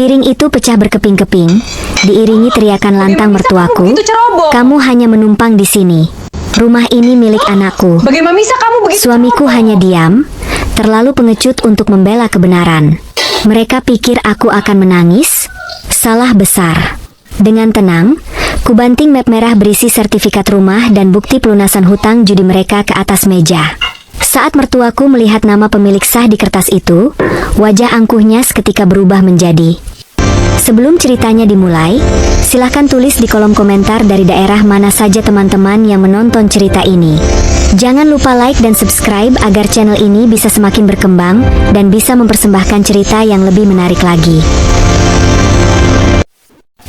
Piring itu pecah berkeping-keping, diiringi teriakan lantang mertuaku. Kamu hanya menumpang di sini. Rumah ini milik anakku. Bagaimana bisa kamu begitu? Suamiku hanya diam, terlalu pengecut untuk membela kebenaran. Mereka pikir aku akan menangis. Salah besar. Dengan tenang, kubanting map merah berisi sertifikat rumah dan bukti pelunasan hutang judi mereka ke atas meja. Saat mertuaku melihat nama pemilik sah di kertas itu, wajah angkuhnya seketika berubah menjadi. Sebelum ceritanya dimulai, silahkan tulis di kolom komentar dari daerah mana saja teman-teman yang menonton cerita ini. Jangan lupa like dan subscribe agar channel ini bisa semakin berkembang dan bisa mempersembahkan cerita yang lebih menarik lagi.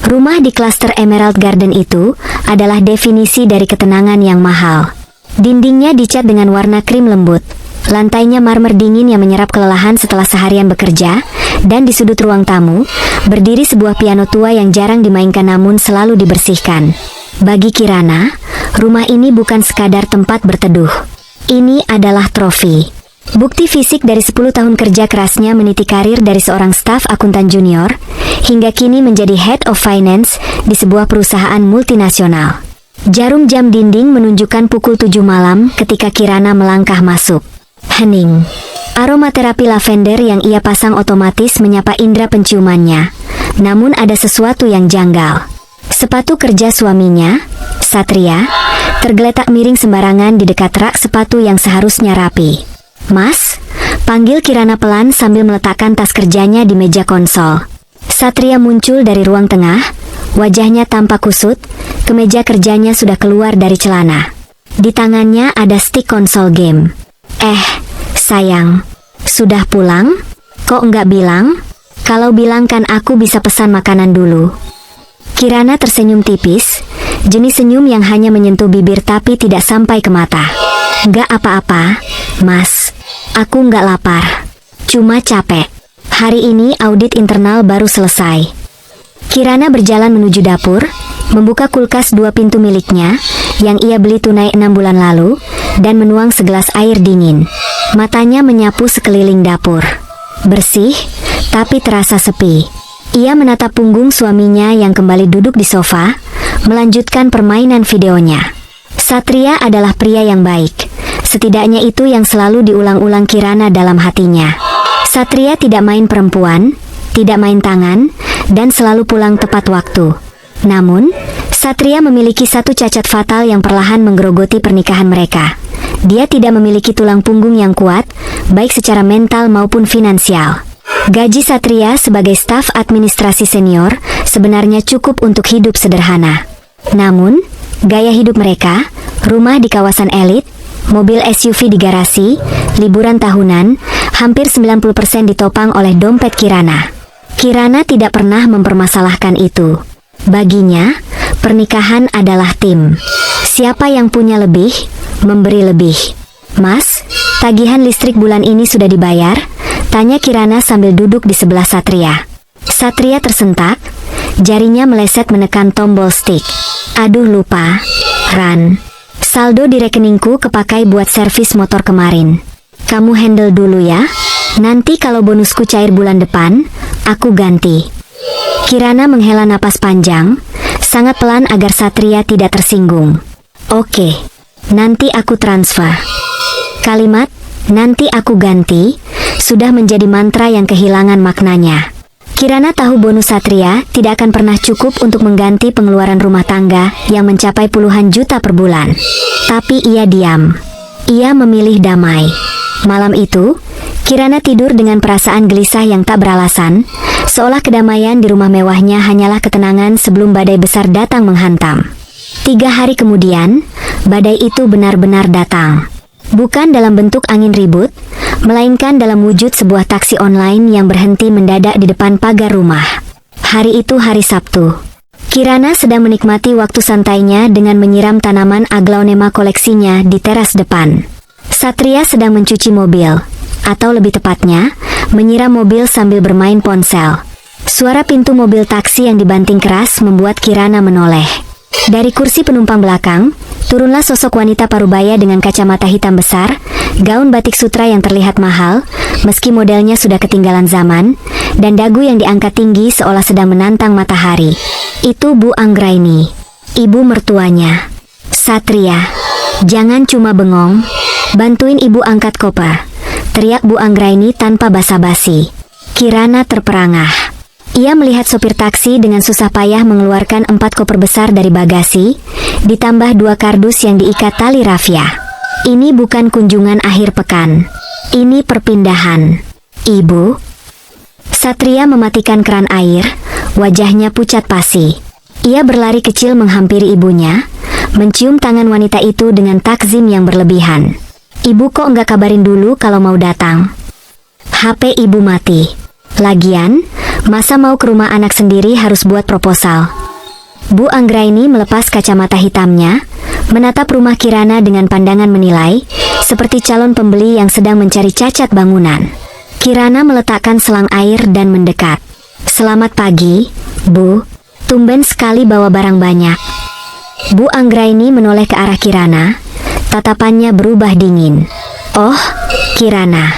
Rumah di klaster Emerald Garden itu adalah definisi dari ketenangan yang mahal. Dindingnya dicat dengan warna krim lembut. Lantainya marmer dingin yang menyerap kelelahan setelah seharian bekerja, dan di sudut ruang tamu, berdiri sebuah piano tua yang jarang dimainkan namun selalu dibersihkan. Bagi Kirana, rumah ini bukan sekadar tempat berteduh. Ini adalah trofi. Bukti fisik dari 10 tahun kerja kerasnya meniti karir dari seorang staf akuntan junior, hingga kini menjadi head of finance di sebuah perusahaan multinasional. Jarum jam dinding menunjukkan pukul 7 malam ketika Kirana melangkah masuk. Hening. Aromaterapi lavender yang ia pasang otomatis menyapa indera penciumannya. Namun ada sesuatu yang janggal. Sepatu kerja suaminya, Satria, tergeletak miring sembarangan di dekat rak sepatu yang seharusnya rapi. "Mas," panggil Kirana pelan sambil meletakkan tas kerjanya di meja konsol. Satria muncul dari ruang tengah, wajahnya tampak kusut, kemeja kerjanya sudah keluar dari celana. Di tangannya ada stick konsol game. Sayang, sudah pulang? Kok nggak bilang? Kalau bilang kan aku bisa pesan makanan dulu." Kirana tersenyum tipis, jenis senyum yang hanya menyentuh bibir tapi tidak sampai ke mata. "Nggak apa-apa, Mas. Aku nggak lapar. Cuma capek. Hari ini audit internal baru selesai." Kirana berjalan menuju dapur, membuka kulkas 2 pintu miliknya, yang ia beli tunai 6 bulan lalu, dan menuang segelas air dingin. Matanya menyapu sekeliling dapur. Bersih, tapi terasa sepi. Ia menatap punggung suaminya yang kembali duduk di sofa, melanjutkan permainan videonya. Satria adalah pria yang baik. Setidaknya itu yang selalu diulang-ulang Kirana dalam hatinya. Satria tidak main perempuan, tidak main tangan, dan selalu pulang tepat waktu. Namun, Satria memiliki satu cacat fatal yang perlahan menggerogoti pernikahan mereka. Dia tidak memiliki tulang punggung yang kuat, baik secara mental maupun finansial. Gaji Satria sebagai staf administrasi senior sebenarnya cukup untuk hidup sederhana. Namun, gaya hidup mereka, rumah di kawasan elit, mobil SUV di garasi, liburan tahunan, hampir 90% ditopang oleh dompet Kirana. Kirana tidak pernah mempermasalahkan itu. Baginya, pernikahan adalah tim. Siapa yang punya lebih, memberi lebih. "Mas, tagihan listrik bulan ini sudah dibayar?" tanya Kirana sambil duduk di sebelah Satria. Satria tersentak, jarinya meleset menekan tombol stick. "Aduh lupa, Ran. Saldo di rekeningku kepakai buat servis motor kemarin. Kamu handle dulu ya. Nanti kalau bonusku cair bulan depan, aku ganti." Kirana menghela napas panjang, sangat pelan agar Satria tidak tersinggung. "Oke, nanti aku transfer." Kalimat, "nanti aku ganti," sudah menjadi mantra yang kehilangan maknanya. Kirana tahu bonus Satria tidak akan pernah cukup untuk mengganti pengeluaran rumah tangga yang mencapai puluhan juta per bulan. Tapi ia diam. Ia memilih damai. Malam itu, Kirana tidur dengan perasaan gelisah yang tak beralasan, seolah kedamaian di rumah mewahnya hanyalah ketenangan sebelum badai besar datang menghantam. 3 hari kemudian, badai itu benar-benar datang. Bukan dalam bentuk angin ribut, melainkan dalam wujud sebuah taksi online yang berhenti mendadak di depan pagar rumah. Hari itu hari Sabtu. Kirana sedang menikmati waktu santainya dengan menyiram tanaman aglaonema koleksinya di teras depan. Satria sedang mencuci mobil, atau lebih tepatnya, menyiram mobil sambil bermain ponsel. Suara pintu mobil taksi yang dibanting keras membuat Kirana menoleh. Dari kursi penumpang belakang, turunlah sosok wanita parubaya dengan kacamata hitam besar, gaun batik sutra yang terlihat mahal, meski modelnya sudah ketinggalan zaman, dan dagu yang diangkat tinggi seolah sedang menantang matahari. Itu Bu Anggraini, ibu mertuanya. Satria, jangan cuma bengong, bantuin ibu angkat koper, teriak Bu Anggraini tanpa basa-basi. Kirana terperangah. Ia melihat sopir taksi dengan susah payah mengeluarkan 4 koper besar dari bagasi, ditambah 2 kardus yang diikat tali rafia. Ini bukan kunjungan akhir pekan. Ini perpindahan. Ibu. Satria mematikan keran air, wajahnya pucat pasi. Ia berlari kecil menghampiri ibunya, mencium tangan wanita itu dengan takzim yang berlebihan. Ibu kok nggak kabarin dulu kalau mau datang? HP ibu mati. Lagian, masa mau ke rumah anak sendiri harus buat proposal? Bu Anggraini melepas kacamata hitamnya, menatap rumah Kirana dengan pandangan menilai, seperti calon pembeli yang sedang mencari cacat bangunan. Kirana meletakkan selang air dan mendekat. Selamat pagi, Bu. Tumben sekali bawa barang banyak. Bu Anggraini menoleh ke arah Kirana, tatapannya berubah dingin. Oh, Kirana.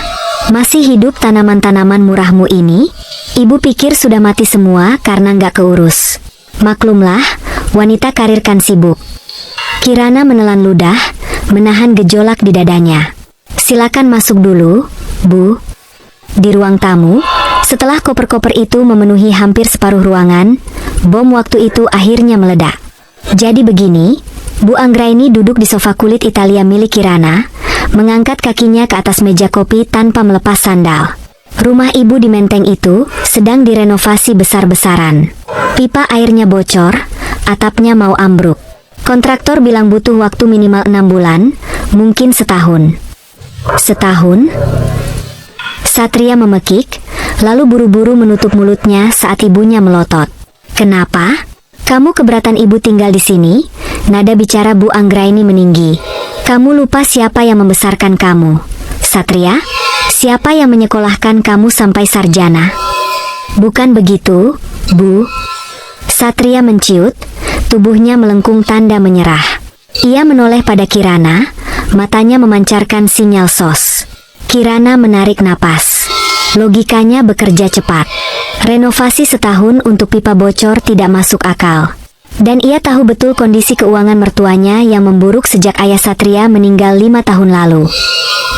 Masih hidup tanaman-tanaman murahmu ini? Ibu pikir sudah mati semua karena nggak keurus. Maklumlah, wanita karir kan sibuk. Kirana menelan ludah, menahan gejolak di dadanya. Silakan masuk dulu, Bu. Di ruang tamu, setelah koper-koper itu memenuhi hampir separuh ruangan, bom waktu itu akhirnya meledak. Jadi begini, Bu Anggraini duduk di sofa kulit Italia milik Kirana, mengangkat kakinya ke atas meja kopi tanpa melepas sandal. Rumah ibu di Menteng itu sedang direnovasi besar-besaran. Pipa airnya bocor, atapnya mau ambruk. Kontraktor bilang butuh waktu minimal 6 bulan, mungkin setahun. Setahun? Satria memekik, lalu buru-buru menutup mulutnya saat ibunya melotot. Kenapa? Kamu keberatan ibu tinggal di sini? Nada bicara Bu Anggraini meninggi. Kamu lupa siapa yang membesarkan kamu? Satria? Siapa yang menyekolahkan kamu sampai sarjana? Bukan begitu, Bu. Satria menciut, tubuhnya melengkung tanda menyerah. Ia menoleh pada Kirana, matanya memancarkan sinyal SOS. Kirana menarik napas. Logikanya bekerja cepat. Renovasi setahun untuk pipa bocor tidak masuk akal. Dan ia tahu betul kondisi keuangan mertuanya yang memburuk sejak ayah Satria meninggal 5 tahun lalu.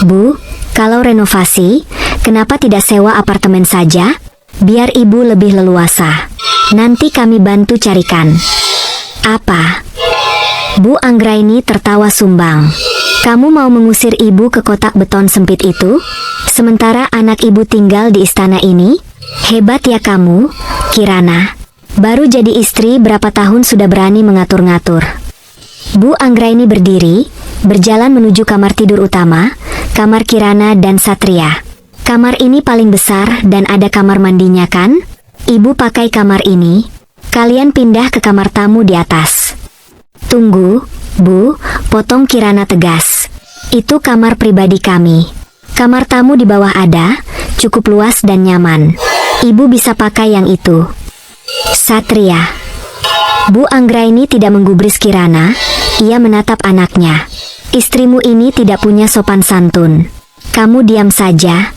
Bu, kalau renovasi, kenapa tidak sewa apartemen saja? Biar ibu lebih leluasa. Nanti kami bantu carikan. Apa? Bu Anggraini tertawa sumbang. Kamu mau mengusir ibu ke kotak beton sempit itu? Sementara anak ibu tinggal di istana ini? Hebat ya kamu, Kirana. Baru jadi istri berapa tahun sudah berani mengatur-ngatur. Bu Anggraini berdiri, berjalan menuju kamar tidur utama, kamar Kirana dan Satria. Kamar ini paling besar dan ada kamar mandinya kan? Ibu pakai kamar ini. Kalian pindah ke kamar tamu di atas. Tunggu, Bu, potong Kirana tegas. Itu kamar pribadi kami. Kamar tamu di bawah ada, cukup luas dan nyaman. Ibu bisa pakai yang itu. Satria. Bu Anggraini tidak menggubris Kirana, ia menatap anaknya. Istrimu ini tidak punya sopan santun. Kamu diam saja.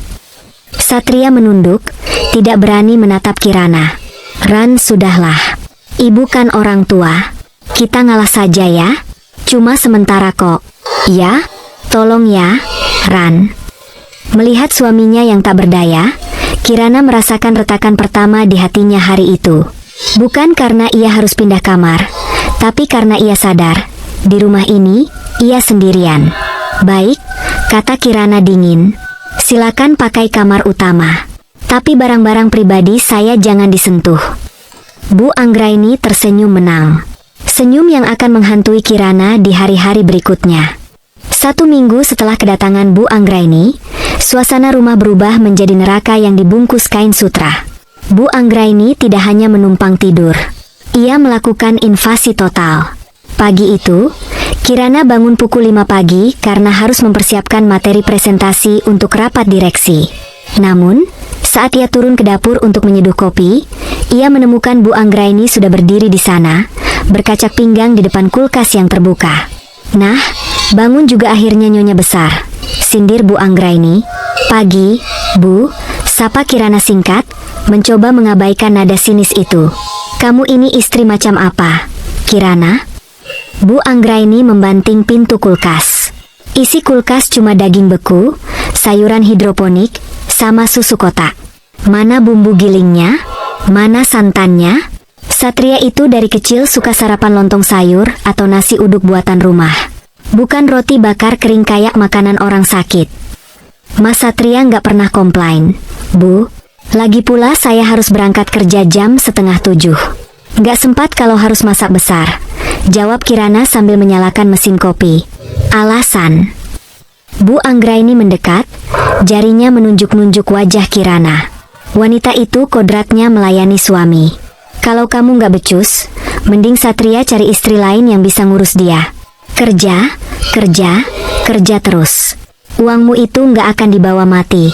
Satria menunduk, tidak berani menatap Kirana. Ran, sudahlah. Ibu kan orang tua. Kita ngalah saja ya. Cuma sementara kok. Ya, tolong ya, Ran. Melihat suaminya yang tak berdaya, Kirana merasakan retakan pertama di hatinya hari itu. Bukan karena ia harus pindah kamar, tapi karena ia sadar, di rumah ini, ia sendirian. Baik, kata Kirana dingin. Silakan pakai kamar utama. Tapi barang-barang pribadi saya jangan disentuh. Bu Anggraini tersenyum menang. Senyum yang akan menghantui Kirana di hari-hari berikutnya. 1 minggu setelah kedatangan Bu Anggraini, suasana rumah berubah menjadi neraka yang dibungkus kain sutra. Bu Anggraini tidak hanya menumpang tidur. Ia melakukan invasi total. Pagi itu, Kirana bangun pukul 5 pagi karena harus mempersiapkan materi presentasi untuk rapat direksi. Namun, saat ia turun ke dapur untuk menyeduh kopi, ia menemukan Bu Anggraini sudah berdiri di sana, berkacak pinggang di depan kulkas yang terbuka. Nah, bangun juga akhirnya Nyonya Besar. sindir Bu Anggraini. Pagi, Bu, sapa Kirana singkat, mencoba mengabaikan nada sinis itu. Kamu ini istri macam apa, Kirana? Bu Anggraini membanting pintu kulkas. Isi kulkas cuma daging beku, sayuran hidroponik, sama susu kotak. Mana bumbu gilingnya? Mana santannya? Satria itu dari kecil suka sarapan lontong sayur atau nasi uduk buatan rumah. Bukan roti bakar kering kayak makanan orang sakit. Mas Satria nggak pernah komplain. Bu, lagi pula saya harus berangkat kerja jam 6:30. Nggak sempat kalau harus masak besar, jawab Kirana sambil menyalakan mesin kopi. Alasan? Bu Anggraini mendekat, jarinya menunjuk-nunjuk wajah Kirana. Wanita itu kodratnya melayani suami. Kalau kamu nggak becus, mending Satria cari istri lain yang bisa ngurus dia. Kerja, kerja, kerja terus. Uangmu itu nggak akan dibawa mati.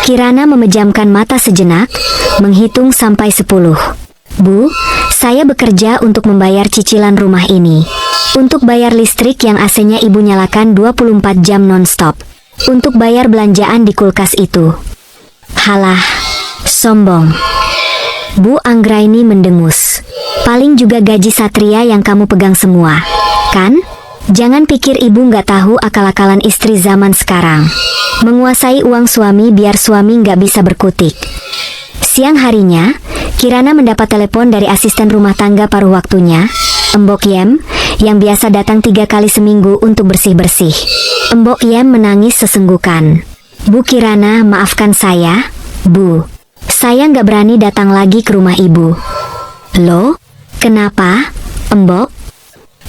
Kirana memejamkan mata sejenak, menghitung sampai 10. Bu, saya bekerja untuk membayar cicilan rumah ini. Untuk bayar listrik yang AC-nya ibu nyalakan 24 jam non-stop. Untuk bayar belanjaan di kulkas itu. Halah, sombong. Bu Anggraini mendengus. Paling juga gaji Satria yang kamu pegang semua, kan? Jangan pikir ibu nggak tahu akal-akalan istri zaman sekarang. Menguasai uang suami biar suami nggak bisa berkutik. Siang harinya, Kirana mendapat telepon dari asisten rumah tangga paruh waktunya, Embok Yem, yang biasa datang 3 kali seminggu untuk bersih-bersih. Embok Yem menangis sesenggukan. Bu Kirana, maafkan saya, Bu. Saya nggak berani datang lagi ke rumah ibu. Loh? Kenapa, Embok?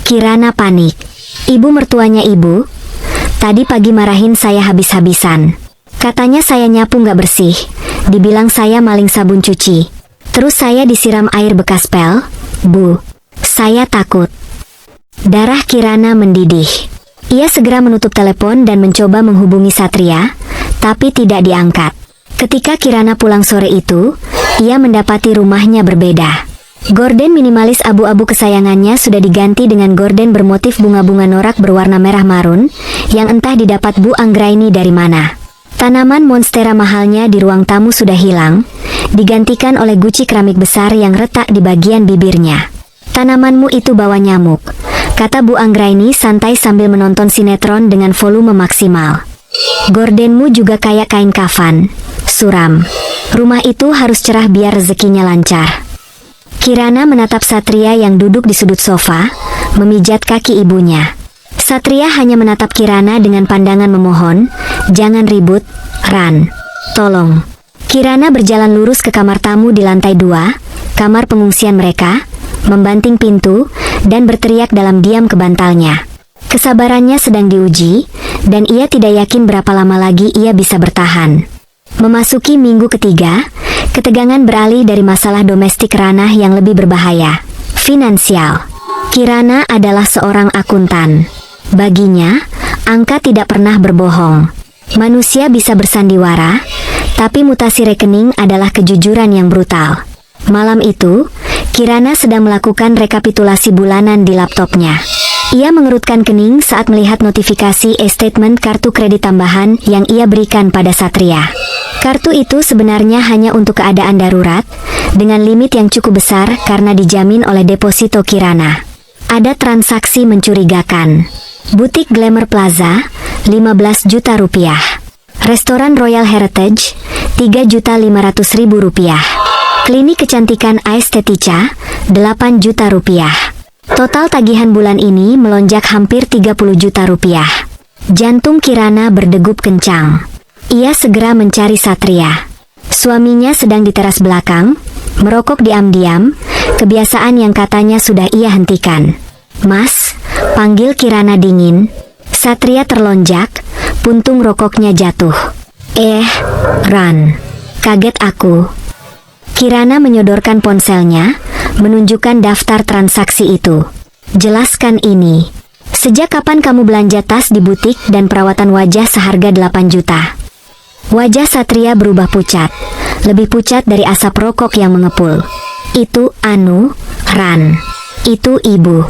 Kirana panik. Ibu mertuanya ibu, tadi pagi marahin saya habis-habisan. Katanya saya nyapu nggak bersih, dibilang saya maling sabun cuci. Terus saya disiram air bekas pel, Bu. Saya takut. Darah Kirana mendidih. Ia segera menutup telepon dan mencoba menghubungi Satria, tapi tidak diangkat. Ketika Kirana pulang sore itu, ia mendapati rumahnya berbeda. Gorden minimalis abu-abu kesayangannya sudah diganti dengan gorden bermotif bunga-bunga norak berwarna merah marun, yang entah didapat Bu Anggraini dari mana. Tanaman monstera mahalnya di ruang tamu sudah hilang, digantikan oleh guci keramik besar yang retak di bagian bibirnya. Tanamanmu itu bawa nyamuk, kata Bu Anggraini santai sambil menonton sinetron dengan volume maksimal. Gordenmu juga kayak kain kafan, suram. Rumah itu harus cerah biar rezekinya lancar. Kirana menatap Satria yang duduk di sudut sofa, memijat kaki ibunya. Satria hanya menatap Kirana dengan pandangan memohon, jangan ribut, Ran. Tolong. Kirana berjalan lurus ke kamar tamu di lantai 2, kamar pengungsian mereka, membanting pintu, dan berteriak dalam diam ke bantalnya. Kesabarannya sedang diuji, dan ia tidak yakin berapa lama lagi ia bisa bertahan. Memasuki minggu ketiga, ketegangan beralih dari masalah domestik ranah yang lebih berbahaya, finansial. Kirana adalah seorang akuntan. Baginya, angka tidak pernah berbohong. Manusia bisa bersandiwara, tapi mutasi rekening adalah kejujuran yang brutal. Malam itu, Kirana sedang melakukan rekapitulasi bulanan di laptopnya. Ia mengerutkan kening saat melihat notifikasi e-statement kartu kredit tambahan yang ia berikan pada Satria. Kartu itu sebenarnya hanya untuk keadaan darurat, dengan limit yang cukup besar karena dijamin oleh deposito Kirana. Ada transaksi mencurigakan. Butik Glamour Plaza, 15 juta rupiah. Restoran Royal Heritage, 3.500.000 rupiah. Klinik kecantikan Aesthetica, 8 juta rupiah. Total tagihan bulan ini melonjak hampir 30 juta rupiah. Jantung Kirana berdegup kencang. Ia segera mencari Satria. Suaminya sedang di teras belakang, merokok diam-diam, kebiasaan yang katanya sudah ia hentikan. Mas, panggil Kirana dingin. Satria terlonjak, puntung rokoknya jatuh. Ran. Kaget aku. Kirana menyodorkan ponselnya, menunjukkan daftar transaksi itu. Jelaskan ini. Sejak kapan kamu belanja tas di butik dan perawatan wajah seharga 8 juta? Wajah Satria berubah pucat. Lebih pucat dari asap rokok yang mengepul. Itu Ran. Itu ibu.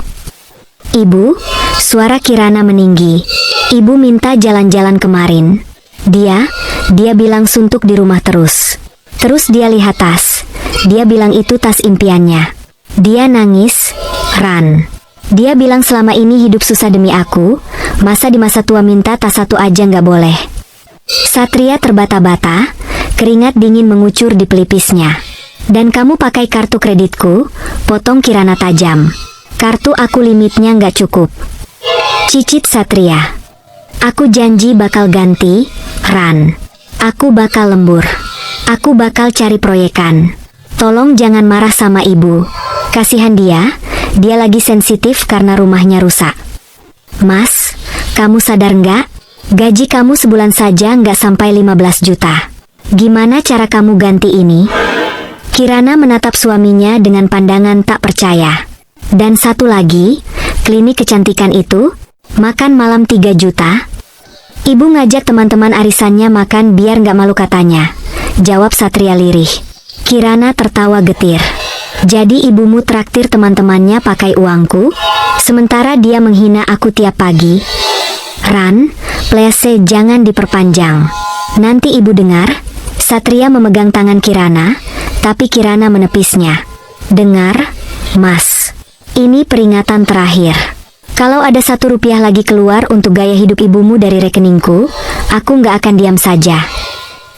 Ibu, suara Kirana meninggi. Ibu minta jalan-jalan kemarin. Dia bilang suntuk di rumah terus. Terus dia lihat tas. Dia bilang itu tas impiannya. Dia nangis, Ran. Dia bilang selama ini hidup susah demi aku, masa di masa tua minta tas satu aja nggak boleh. Satria terbata-bata, keringat dingin mengucur di pelipisnya. Dan kamu pakai kartu kreditku, potong Kirana tajam. Kartu aku limitnya nggak cukup. Cicit Satria. Aku janji bakal ganti, Ran. Aku bakal lembur. Aku bakal cari proyekan. Tolong jangan marah sama ibu. Kasihan dia lagi sensitif karena rumahnya rusak. Mas, kamu sadar nggak? Gaji kamu sebulan saja nggak sampai 15 juta. Gimana cara kamu ganti ini? Kirana menatap suaminya dengan pandangan tak percaya. Dan satu lagi, klinik kecantikan itu, makan malam 3 juta. Ibu ngajak teman-teman arisannya makan biar nggak malu katanya. Jawab Satria lirih. Kirana tertawa getir. Jadi ibumu traktir teman-temannya pakai uangku, sementara dia menghina aku tiap pagi. Ran, please jangan diperpanjang. Nanti ibu dengar. Satria memegang tangan Kirana, tapi Kirana menepisnya. Dengar, Mas. Ini peringatan terakhir. Kalau ada 1 rupiah lagi keluar untuk gaya hidup ibumu dari rekeningku, aku nggak akan diam saja.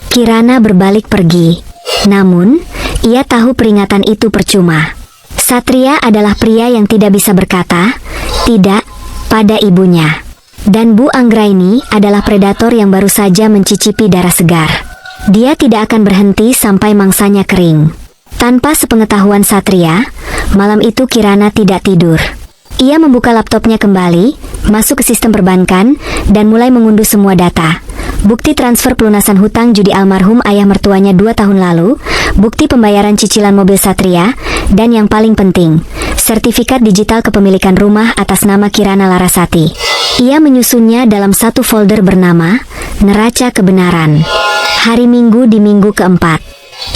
Kirana berbalik pergi. Namun, ia tahu peringatan itu percuma. Satria adalah pria yang tidak bisa berkata tidak pada ibunya. Dan Bu Anggraini adalah predator yang baru saja mencicipi darah segar. Dia tidak akan berhenti sampai mangsanya kering. Tanpa sepengetahuan Satria, malam itu Kirana tidak tidur. Ia membuka laptopnya kembali, masuk ke sistem perbankan, dan mulai mengunduh semua data. Bukti transfer pelunasan hutang judi almarhum ayah mertuanya 2 tahun lalu, bukti pembayaran cicilan mobil Satria, dan yang paling penting, sertifikat digital kepemilikan rumah atas nama Kirana Larasati. Ia menyusunnya dalam satu folder bernama Neraca Kebenaran. Hari Minggu di minggu keempat.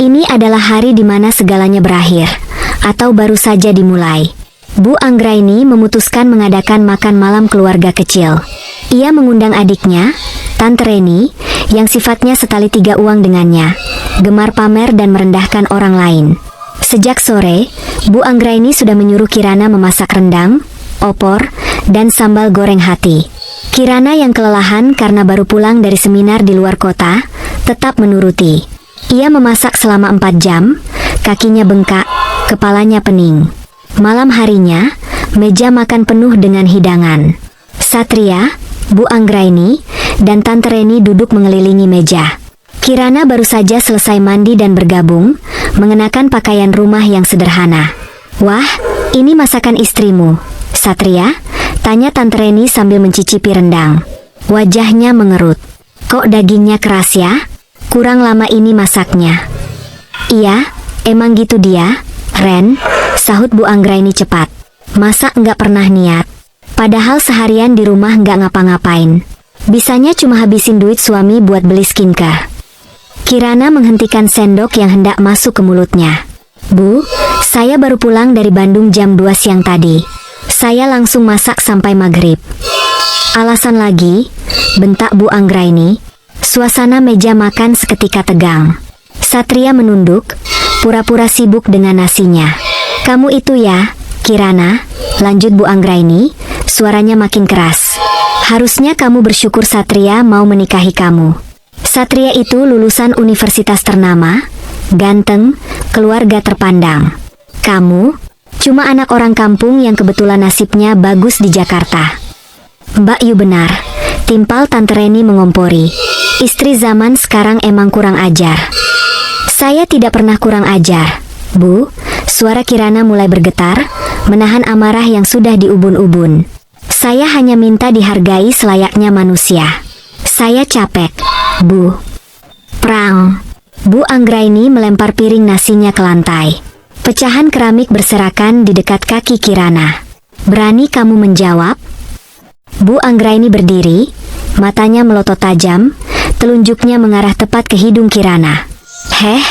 Ini adalah hari di mana segalanya berakhir, atau baru saja dimulai. Bu Anggraini memutuskan mengadakan makan malam keluarga kecil. Ia mengundang adiknya, Tante Reni, yang sifatnya setali 3 uang dengannya, gemar pamer dan merendahkan orang lain. Sejak sore, Bu Anggraini sudah menyuruh Kirana memasak rendang, opor, dan sambal goreng hati. Kirana yang kelelahan karena baru pulang dari seminar di luar kota, tetap menuruti. Ia memasak selama 4 jam, kakinya bengkak, kepalanya pening. Malam harinya, meja makan penuh dengan hidangan. Satria, Bu Anggraini, dan Tante Reni duduk mengelilingi meja. Kirana baru saja selesai mandi dan bergabung, mengenakan pakaian rumah yang sederhana. Wah, ini masakan istrimu, Satria? Tanya Tante Reni sambil mencicipi rendang. Wajahnya mengerut. Kok dagingnya keras ya? Kurang lama ini masaknya. Iya, emang gitu dia, Ren, sahut Bu Anggraini cepat. Masa nggak pernah niat? Padahal seharian di rumah nggak ngapa-ngapain. Bisanya cuma habisin duit suami buat beli skincare. Kirana menghentikan sendok yang hendak masuk ke mulutnya. Bu, saya baru pulang dari Bandung jam 2 siang tadi. Saya langsung masak sampai maghrib. Alasan lagi, bentak Bu Anggraini. Suasana meja makan seketika tegang. Satria menunduk, pura-pura sibuk dengan nasinya. Kamu itu ya, Kirana, lanjut Bu Anggraini, suaranya makin keras. Harusnya kamu bersyukur Satria mau menikahi kamu. Satria itu lulusan universitas ternama, ganteng, keluarga terpandang. Kamu, cuma anak orang kampung yang kebetulan nasibnya bagus di Jakarta. Mbak Yu benar, timpal Tante Reni mengompori. Istri zaman sekarang emang kurang ajar. Saya tidak pernah kurang ajar, Bu. Suara Kirana mulai bergetar, menahan amarah yang sudah diubun-ubun. Saya hanya minta dihargai selayaknya manusia. Saya capek, Bu. Prang. Bu Anggraini melempar piring nasinya ke lantai. Pecahan keramik berserakan di dekat kaki Kirana. Berani kamu menjawab? Bu Anggraini berdiri, matanya melotot tajam, telunjuknya mengarah tepat ke hidung Kirana. Heh,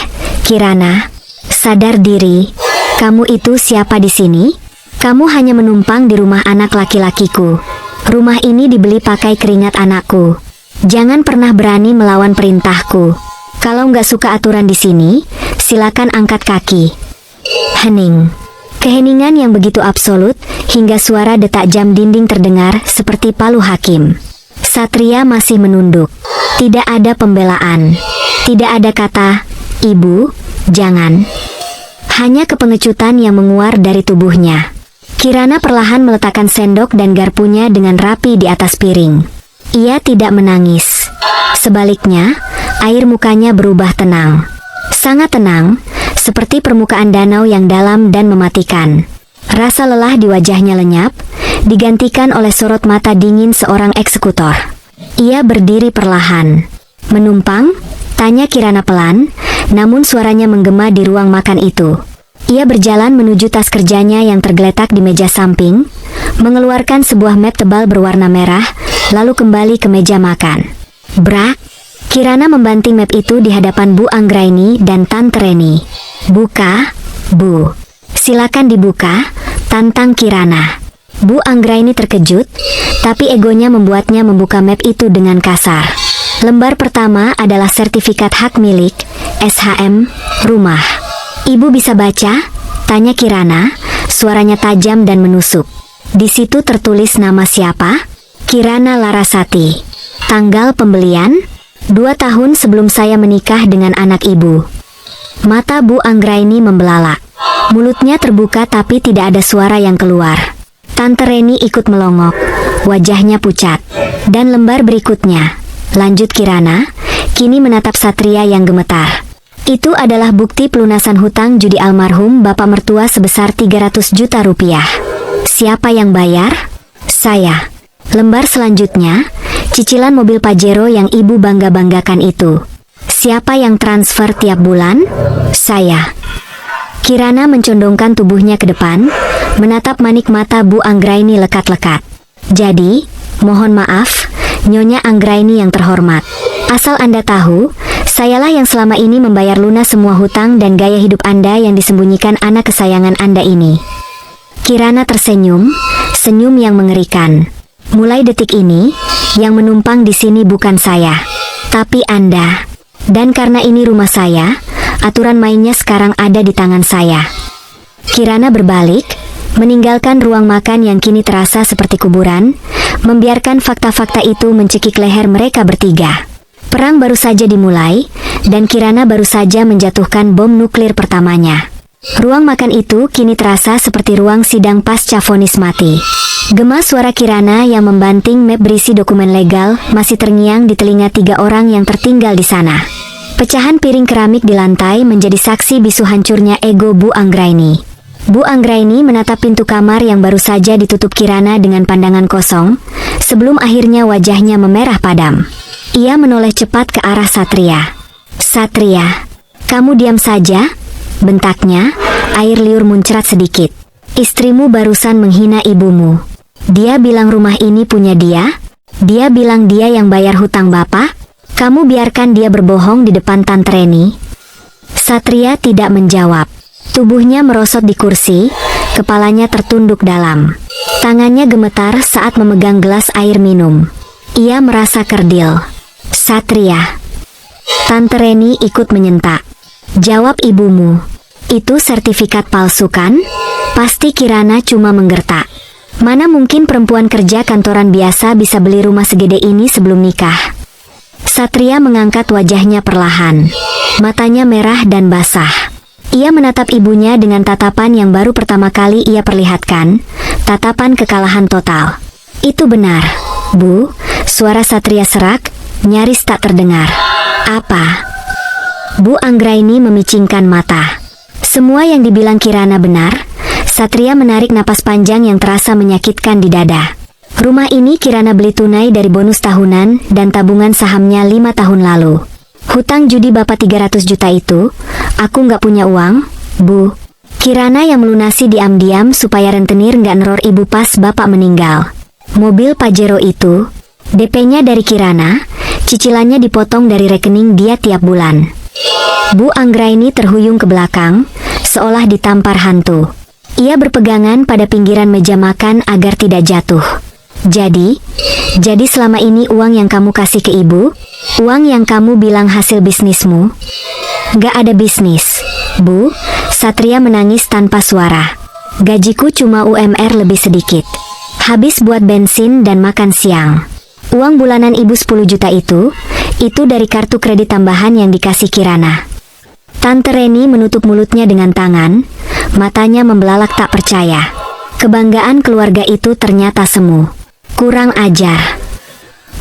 Kirana, sadar diri. Kamu itu siapa di sini? Kamu hanya menumpang di rumah anak laki-lakiku. Rumah ini dibeli pakai keringat anakku. Jangan pernah berani melawan perintahku. Kalau nggak suka aturan di sini, silakan angkat kaki. Hening. Keheningan yang begitu absolut, hingga suara detak jam dinding terdengar seperti palu hakim. Satria masih menunduk. Tidak ada pembelaan. Tidak ada kata, "Ibu, jangan." Hanya kepengecutan yang menguar dari tubuhnya. Kirana perlahan meletakkan sendok dan garpunya dengan rapi di atas piring. Ia tidak menangis. Sebaliknya, air mukanya berubah tenang. Sangat tenang, seperti permukaan danau yang dalam dan mematikan. Rasa lelah di wajahnya lenyap, digantikan oleh sorot mata dingin seorang eksekutor. Ia berdiri perlahan. "Menumpang?" tanya Kirana pelan, namun suaranya menggema di ruang makan itu. Ia berjalan menuju tas kerjanya yang tergeletak di meja samping, mengeluarkan sebuah map tebal berwarna merah, lalu kembali ke meja makan. "Brak!" Kirana membanting map itu di hadapan Bu Anggraini dan Tante Reni. "Buka, Bu." "Silakan dibuka," tantang Kirana. Bu Anggraini terkejut, tapi egonya membuatnya membuka map itu dengan kasar. Lembar pertama adalah sertifikat hak milik, SHM, rumah. "Ibu bisa baca?" tanya Kirana, suaranya tajam dan menusuk. "Di situ tertulis nama siapa?" "Kirana Larasati." "Tanggal pembelian?" 2 tahun sebelum saya menikah dengan anak ibu." Mata Bu Anggraini membelalak. Mulutnya terbuka tapi tidak ada suara yang keluar. Tante Reni ikut melongok. Wajahnya pucat. "Dan lembar berikutnya," lanjut Kirana, kini menatap Satria yang gemetar. "Itu adalah bukti pelunasan hutang judi almarhum bapak mertua sebesar 300 juta rupiah. Siapa yang bayar?" "Saya." "Lembar selanjutnya, cicilan mobil Pajero yang ibu bangga-banggakan itu. Siapa yang transfer tiap bulan?" "Saya." Kirana mencondongkan tubuhnya ke depan, menatap manik mata Bu Anggraini lekat-lekat. "Jadi, mohon maaf, Nyonya Anggraini yang terhormat. Asal Anda tahu, sayalah yang selama ini membayar lunas semua hutang dan gaya hidup Anda yang disembunyikan anak kesayangan Anda ini." Kirana tersenyum, senyum yang mengerikan. "Mulai detik ini, yang menumpang di sini bukan saya, tapi Anda. Dan karena ini rumah saya, aturan mainnya sekarang ada di tangan saya." Kirana berbalik, meninggalkan ruang makan yang kini terasa seperti kuburan, membiarkan fakta-fakta itu mencekik leher mereka bertiga. Perang baru saja dimulai, dan Kirana baru saja menjatuhkan bom nuklir pertamanya. Ruang makan itu kini terasa seperti ruang sidang pasca vonis mati. Gema suara Kirana yang membanting map berisi dokumen legal masih terngiang di telinga 3 orang yang tertinggal di sana. Pecahan piring keramik di lantai menjadi saksi bisu hancurnya ego Bu Anggraini. Bu Anggraini menatap pintu kamar yang baru saja ditutup Kirana dengan pandangan kosong, sebelum akhirnya wajahnya memerah padam. Ia menoleh cepat ke arah Satria. "Satria, kamu diam saja," bentaknya, air liur muncrat sedikit. "Istrimu barusan menghina ibumu. Dia bilang rumah ini punya dia. Dia bilang dia yang bayar hutang bapak. Kamu biarkan dia berbohong di depan Tante Reni." Satria tidak menjawab. Tubuhnya merosot di kursi, kepalanya tertunduk dalam. Tangannya gemetar saat memegang gelas air minum. Ia merasa kerdil. "Satria." Tante Reni ikut menyentak. "Jawab ibumu. Itu sertifikat palsu kan?" Pasti Kirana cuma menggertak. Mana mungkin perempuan kerja kantoran biasa bisa beli rumah segede ini sebelum nikah? Satria mengangkat wajahnya perlahan. Matanya merah dan basah. Ia menatap ibunya dengan tatapan yang baru pertama kali ia perlihatkan, tatapan kekalahan total. "Itu benar, Bu," suara Satria serak, nyaris tak terdengar. "Apa?" Bu Anggraini memicingkan mata. Semua yang dibilang Kirana benar. Satria menarik napas panjang yang terasa menyakitkan di dada. Rumah ini Kirana beli tunai dari bonus tahunan dan tabungan sahamnya 5 tahun lalu. Hutang judi bapak 300 juta itu, aku nggak punya uang, Bu. Kirana yang melunasi diam-diam supaya rentenir nggak neror ibu pas bapak meninggal. Mobil Pajero itu, DP-nya dari Kirana, cicilannya dipotong dari rekening dia tiap bulan. Bu Anggraini terhuyung ke belakang, seolah ditampar hantu. Ia berpegangan pada pinggiran meja makan agar tidak jatuh. Jadi selama ini uang yang kamu kasih ke ibu, uang yang kamu bilang hasil bisnismu? Gak ada bisnis, Bu. Satria menangis tanpa suara. Gajiku cuma UMR lebih sedikit. Habis buat bensin dan makan siang. Uang bulanan ibu 10 juta itu dari kartu kredit tambahan yang dikasih Kirana. Tante Reni menutup mulutnya dengan tangan, matanya membelalak tak percaya. Kebanggaan keluarga itu ternyata semu. Kurang ajar.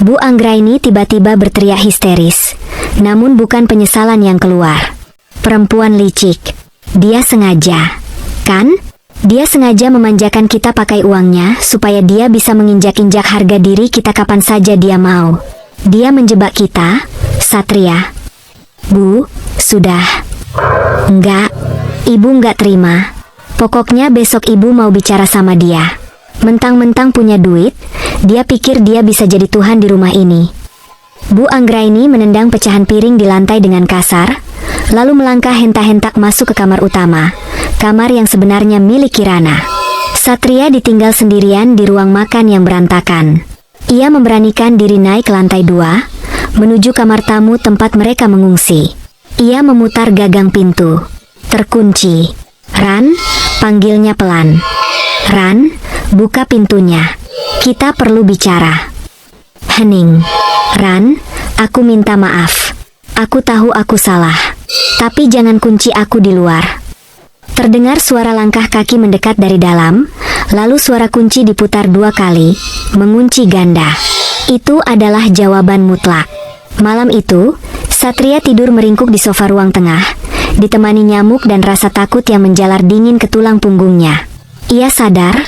Bu Anggraini tiba-tiba berteriak histeris, namun bukan penyesalan yang keluar. Perempuan licik. Dia sengaja, kan? Dia sengaja memanjakan kita pakai uangnya supaya dia bisa menginjak-injak harga diri kita kapan saja dia mau. Dia menjebak kita, Satria. Bu, sudah. Enggak, ibu enggak terima. Pokoknya besok ibu mau bicara sama dia. Mentang-mentang punya duit, dia pikir dia bisa jadi Tuhan di rumah ini. Bu Anggraini menendang pecahan piring di lantai dengan kasar, lalu melangkah hentak-hentak masuk ke kamar utama, kamar yang sebenarnya milik Kirana. Satria ditinggal sendirian di ruang makan yang berantakan. Ia memberanikan diri naik ke lantai 2, menuju kamar tamu tempat mereka mengungsi. Ia memutar gagang pintu. Terkunci. Ran, panggilnya pelan. Ran, buka pintunya. Kita perlu bicara. Hening. Ran, aku minta maaf. Aku tahu aku salah. Tapi jangan kunci aku di luar. Terdengar suara langkah kaki mendekat dari dalam, lalu suara kunci diputar 2 kali, mengunci ganda. Itu adalah jawaban mutlak. Malam itu, Satria tidur meringkuk di sofa ruang tengah, ditemani nyamuk dan rasa takut yang menjalar dingin ke tulang punggungnya. Ia sadar,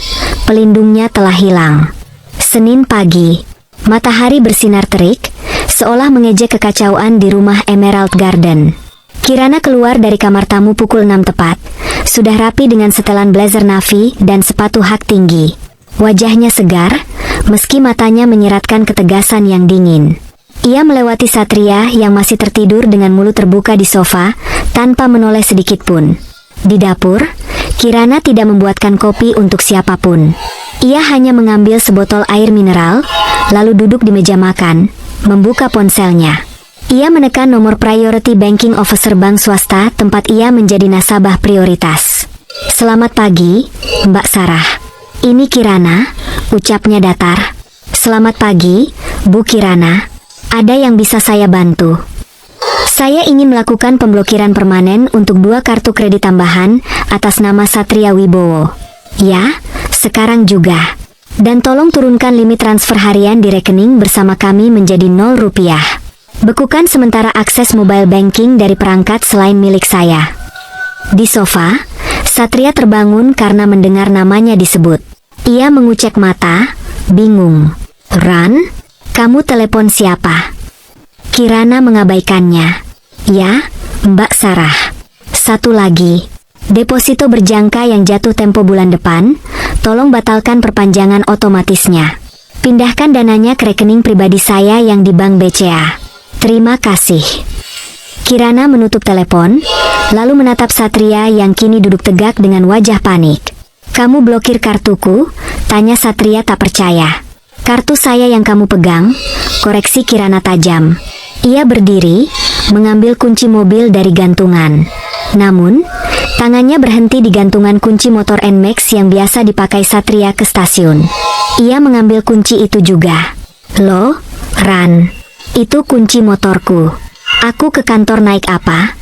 pelindungnya telah hilang. Senin pagi, matahari bersinar terik, seolah mengejek kekacauan di rumah Emerald Garden. Kirana keluar dari kamar tamu pukul 6 tepat, sudah rapi dengan setelan blazer navy dan sepatu hak tinggi. Wajahnya segar, meski matanya menyiratkan ketegasan yang dingin. Ia melewati Satria yang masih tertidur dengan mulut terbuka di sofa, tanpa menoleh sedikit pun. Di dapur, Kirana tidak membuatkan kopi untuk siapapun. Ia hanya mengambil sebotol air mineral, lalu duduk di meja makan, membuka ponselnya. Ia menekan nomor Priority Banking Officer bank swasta tempat ia menjadi nasabah prioritas. Selamat pagi, Mbak Sarah. Ini Kirana, ucapnya datar. Selamat pagi, Bu Kirana. Ada yang bisa saya bantu? Saya ingin melakukan pemblokiran permanen untuk 2 kartu kredit tambahan atas nama Satria Wibowo. Ya, sekarang juga. Dan tolong turunkan limit transfer harian di rekening bersama kami menjadi 0 rupiah. Bekukan sementara akses mobile banking dari perangkat selain milik saya. Di sofa, Satria terbangun karena mendengar namanya disebut. Ia mengucek mata, bingung. Ran, kamu telepon siapa? Kirana mengabaikannya. Ya, Mbak Sarah. Satu lagi. Deposito berjangka yang jatuh tempo bulan depan, tolong batalkan perpanjangan otomatisnya. Pindahkan dananya ke rekening pribadi saya yang di Bank BCA. Terima kasih. Kirana menutup telepon, lalu menatap Satria yang kini duduk tegak dengan wajah panik. Kamu blokir kartuku? Tanya Satria tak percaya. Kartu saya yang kamu pegang, koreksi Kirana tajam. Ia berdiri, mengambil kunci mobil dari gantungan. Namun, tangannya berhenti di gantungan kunci motor NMAX yang biasa dipakai Satria ke stasiun. Ia mengambil kunci itu juga. Loh, Ran, itu kunci motorku. Aku ke kantor naik apa?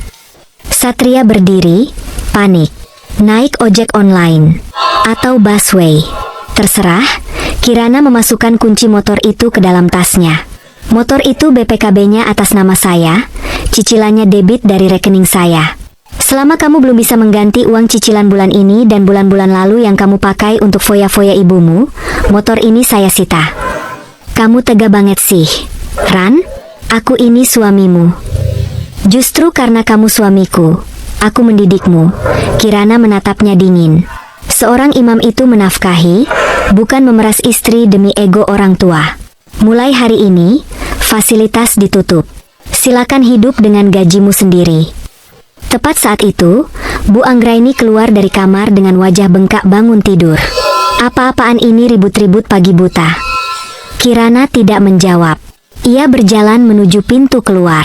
Satria berdiri, panik. Naik ojek online atau busway. Terserah. Kirana memasukkan kunci motor itu ke dalam tasnya. Motor itu BPKB-nya atas nama saya, cicilannya debit dari rekening saya. Selama kamu belum bisa mengganti uang cicilan bulan ini dan bulan-bulan lalu yang kamu pakai untuk foya-foya ibumu, motor ini saya sita. Kamu tega banget sih. Ran, aku ini suamimu. Justru karena kamu suamiku, aku mendidikmu. Kirana menatapnya dingin. Seorang imam itu menafkahi, bukan memeras istri demi ego orang tua. Mulai hari ini, fasilitas ditutup. Silakan hidup dengan gajimu sendiri. Tepat saat itu, Bu Anggraini keluar dari kamar dengan wajah bengkak bangun tidur. Apa-apaan ini ribut-ribut pagi buta? Kirana tidak menjawab. Ia berjalan menuju pintu keluar.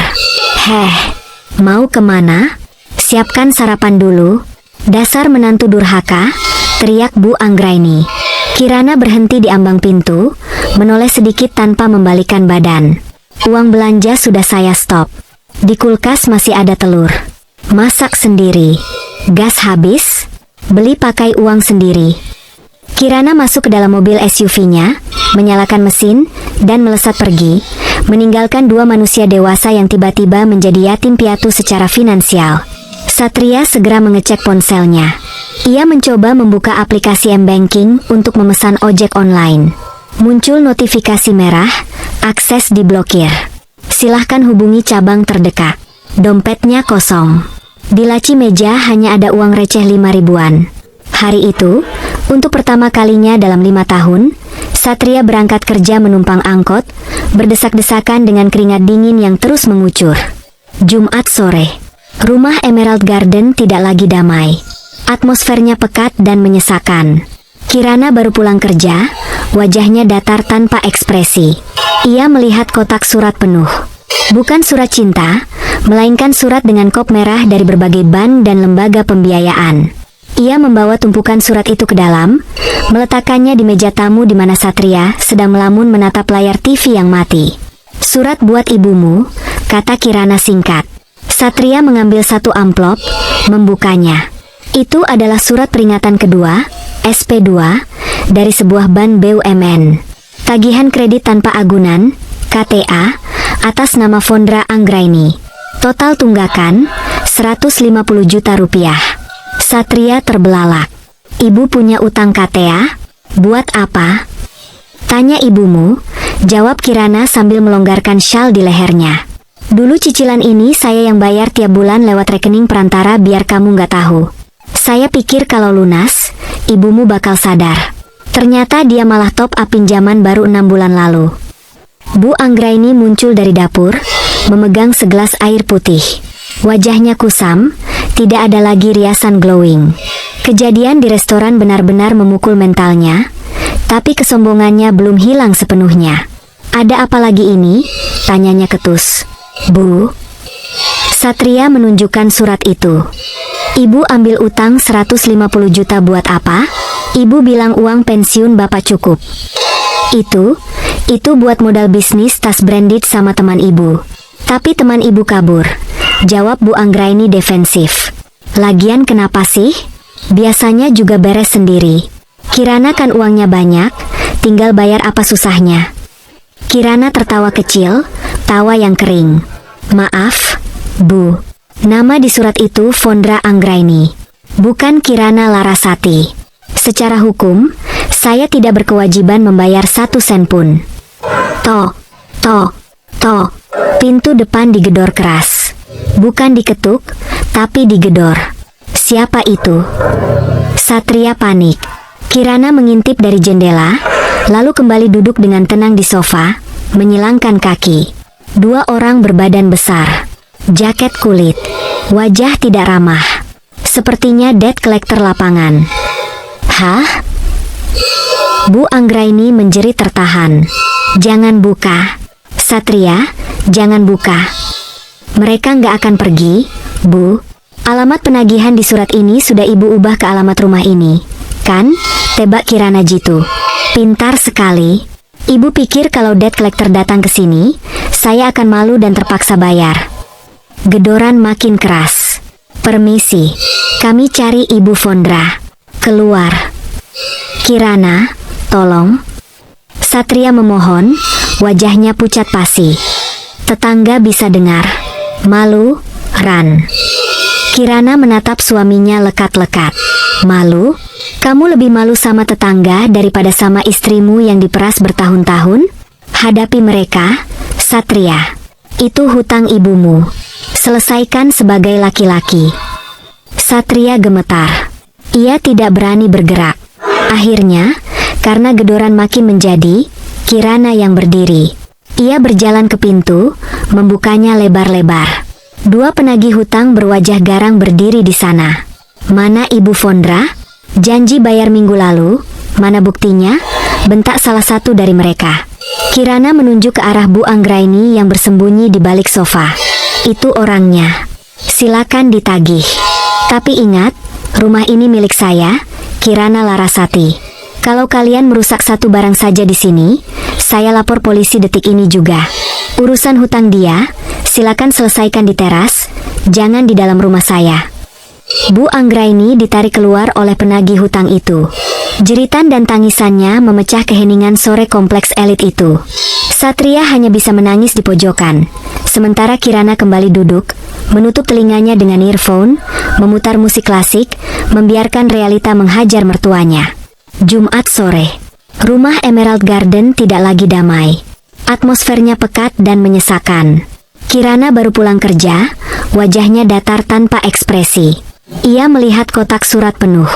Mau kemana? Siapkan sarapan dulu. Dasar menantu durhaka, teriak Bu Anggraini. Kirana berhenti di ambang pintu, menoleh sedikit tanpa membalikkan badan. Uang belanja sudah saya stop. Di kulkas masih ada telur. Masak sendiri. Gas habis? Beli pakai uang sendiri. Kirana masuk ke dalam mobil SUV-nya, menyalakan mesin, dan melesat pergi, meninggalkan dua manusia dewasa yang tiba-tiba menjadi yatim piatu secara finansial. Satria segera mengecek ponselnya. Ia mencoba membuka aplikasi M-Banking untuk memesan ojek online. Muncul notifikasi merah, akses diblokir. Silahkan hubungi cabang terdekat. Dompetnya kosong. Di laci meja hanya ada uang receh 5 ribuan. Hari itu, untuk pertama kalinya dalam 5 tahun, Satria berangkat kerja menumpang angkot, berdesak-desakan dengan keringat dingin yang terus mengucur. Jumat sore. Rumah Emerald Garden tidak lagi damai. Atmosfernya pekat dan menyesakan. Kirana baru pulang kerja, wajahnya datar tanpa ekspresi. Ia melihat kotak surat penuh. Bukan surat cinta, melainkan surat dengan kop merah dari berbagai bank dan lembaga pembiayaan. Ia membawa tumpukan surat itu ke dalam, meletakkannya di meja tamu di mana Satria sedang melamun menatap layar TV yang mati. Surat buat ibumu, kata Kirana singkat. Satria mengambil satu amplop, membukanya. Itu adalah surat peringatan kedua, SP2, dari sebuah bank BUMN. Tagihan kredit tanpa agunan, KTA, atas nama Fondra Anggraini. Total tunggakan, 150 juta rupiah. Satria terbelalak. Ibu punya utang KTA? Buat apa? Tanya ibumu, jawab Kirana sambil melonggarkan syal di lehernya. Dulu cicilan ini saya yang bayar tiap bulan lewat rekening perantara biar kamu nggak tahu. Saya pikir kalau lunas, ibumu bakal sadar. Ternyata dia malah top up pinjaman baru 6 bulan lalu. Bu Anggraini muncul dari dapur, memegang segelas air putih. Wajahnya kusam, tidak ada lagi riasan glowing. Kejadian di restoran benar-benar memukul mentalnya, tapi kesombongannya belum hilang sepenuhnya. Ada apa lagi ini? Tanyanya ketus. Bu. Satria menunjukkan surat itu. Ibu ambil utang 150 juta buat apa? Ibu bilang uang pensiun bapak cukup. Itu buat modal bisnis tas branded sama teman ibu. Tapi teman ibu kabur. Jawab Bu Anggraini defensif. Lagian kenapa sih? Biasanya juga beres sendiri. Kirana kan uangnya banyak, tinggal bayar apa susahnya. Kirana tertawa kecil, tawa yang kering. Maaf, Bu. Nama di surat itu Fondra Anggraini, bukan Kirana Larasati. Secara hukum, saya tidak berkewajiban membayar 1 sen pun. Toh. Pintu depan digedor keras. Bukan diketuk, tapi digedor. Siapa itu? Satria panik. Kirana mengintip dari jendela, lalu kembali duduk dengan tenang di sofa, menyilangkan kaki. 2 orang berbadan besar, jaket kulit, wajah tidak ramah. Sepertinya debt collector lapangan. Hah? Bu Anggraini menjerit tertahan. Jangan buka. Satria, jangan buka. Mereka nggak akan pergi, Bu. Alamat penagihan di surat ini sudah ibu ubah ke alamat rumah ini, kan? Tebak Kirana jitu. Pintar sekali. Ibu pikir kalau debt collector datang ke sini, saya akan malu dan terpaksa bayar. Gedoran makin keras. Permisi, kami cari Ibu Fondra. Keluar. Kirana, tolong. Satria memohon, wajahnya pucat pasi. Tetangga bisa dengar. Malu, Ran. Kirana menatap suaminya lekat-lekat. Malu? Kamu lebih malu sama tetangga daripada sama istrimu yang diperas bertahun-tahun? Hadapi mereka, Satria. Itu hutang ibumu. Selesaikan sebagai laki-laki. Satria gemetar. Ia tidak berani bergerak. Akhirnya, karena gedoran makin menjadi, Kirana yang berdiri. Ia berjalan ke pintu, membukanya lebar-lebar. 2 penagih hutang berwajah garang berdiri di sana. Mana Ibu Fondra? Janji bayar minggu lalu. Mana buktinya? Bentak salah satu dari mereka. Kirana menunjuk ke arah Bu Anggraini yang bersembunyi di balik sofa. Itu orangnya. Silakan ditagih. Tapi ingat, rumah ini milik saya, Kirana Larasati. Kalau kalian merusak satu barang saja di sini, saya lapor polisi detik ini juga. Urusan hutang dia, silakan selesaikan di teras, jangan di dalam rumah saya. Bu Anggraini ditarik keluar oleh penagih hutang itu. Jeritan dan tangisannya memecah keheningan sore kompleks elit itu. Satria hanya bisa menangis di pojokan, sementara Kirana kembali duduk, menutup telinganya dengan earphone, memutar musik klasik, membiarkan realita menghajar mertuanya. Jumat sore, rumah Emerald Garden tidak lagi damai. Atmosfernya pekat dan menyesakan. Kirana baru pulang kerja, wajahnya datar tanpa ekspresi. Ia melihat kotak surat penuh.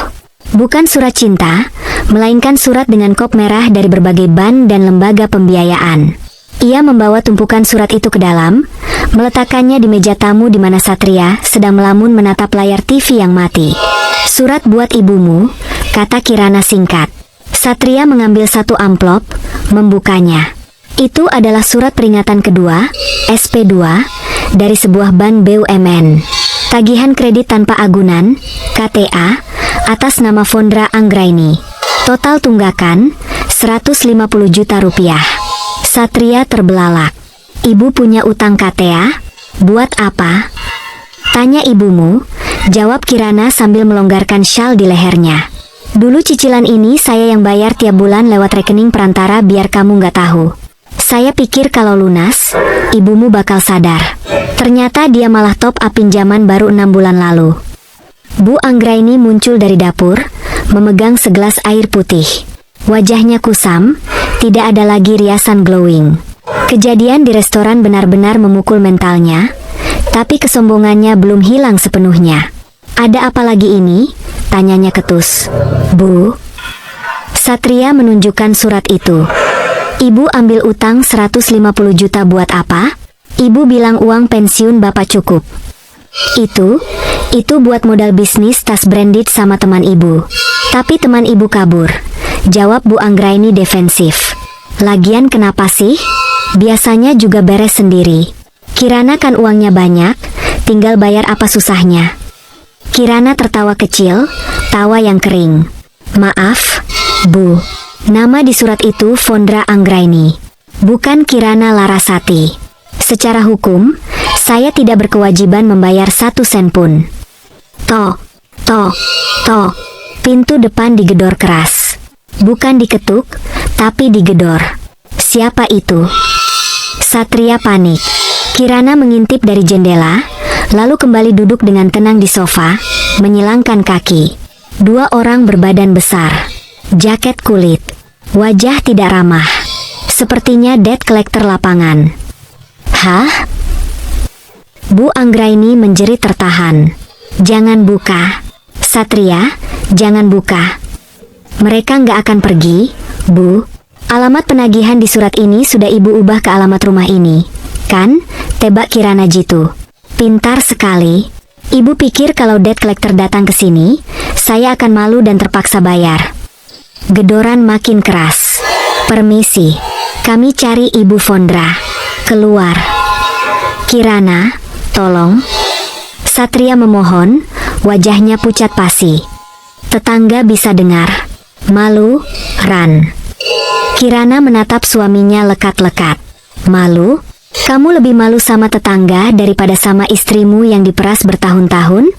Bukan surat cinta, melainkan surat dengan kop merah dari berbagai bank dan lembaga pembiayaan. Ia membawa tumpukan surat itu ke dalam, meletakkannya di meja tamu di mana Satria sedang melamun menatap layar TV yang mati. Surat buat ibumu, kata Kirana singkat. Satria mengambil satu amplop, membukanya. Itu adalah surat peringatan kedua, SP2, dari sebuah bank BUMN. Tagihan kredit tanpa agunan, KTA, atas nama Fondra Anggraini. Total tunggakan, 150 juta rupiah. Satria terbelalak. Ibu punya utang KTA? Buat apa? Tanya ibumu, jawab Kirana sambil melonggarkan syal di lehernya. Dulu cicilan ini saya yang bayar tiap bulan lewat rekening perantara biar kamu nggak tahu. Saya pikir kalau lunas, ibumu bakal sadar. Ternyata dia malah top up pinjaman baru 6 bulan lalu. Bu Anggraini muncul dari dapur, memegang segelas air putih. Wajahnya kusam, tidak ada lagi riasan glowing. Kejadian di restoran benar-benar memukul mentalnya, tapi kesombongannya belum hilang sepenuhnya. Ada apa lagi ini? Tanyanya ketus. Bu. Satria menunjukkan surat itu. Ibu ambil utang 150 juta buat apa? Ibu bilang uang pensiun bapak cukup. Itu buat modal bisnis tas branded sama teman ibu. Tapi teman ibu kabur. Jawab Bu Anggraini defensif. Lagian kenapa sih? Biasanya juga beres sendiri. Kirana kan uangnya banyak, tinggal bayar apa susahnya. Kirana tertawa kecil, tawa yang kering. Maaf, Bu. Nama di surat itu Fondra Anggraini, bukan Kirana Larasati. Secara hukum, saya tidak berkewajiban membayar 1 sen pun. Toh. Pintu depan digedor keras. Bukan diketuk, tapi digedor. Siapa itu? Satria panik. Kirana mengintip dari jendela, lalu kembali duduk dengan tenang di sofa, menyilangkan kaki. 2 orang berbadan besar, jaket kulit, wajah tidak ramah. Sepertinya debt collector lapangan. Hah? Bu Anggraini menjerit tertahan. Jangan buka. Satria, jangan buka. Mereka nggak akan pergi, Bu. Alamat penagihan di surat ini sudah ibu ubah ke alamat rumah ini. Kan? Tebak Kirana jitu. Pintar sekali. Ibu pikir kalau debt collector datang ke sini, saya akan malu dan terpaksa bayar. Gedoran makin keras. Permisi, kami cari Ibu Fondra. Keluar. Kirana, tolong. Satria memohon, wajahnya pucat pasi. Tetangga bisa dengar. Malu, Ran. Kirana menatap suaminya lekat-lekat. Malu? Kamu lebih malu sama tetangga daripada sama istrimu yang diperas bertahun-tahun?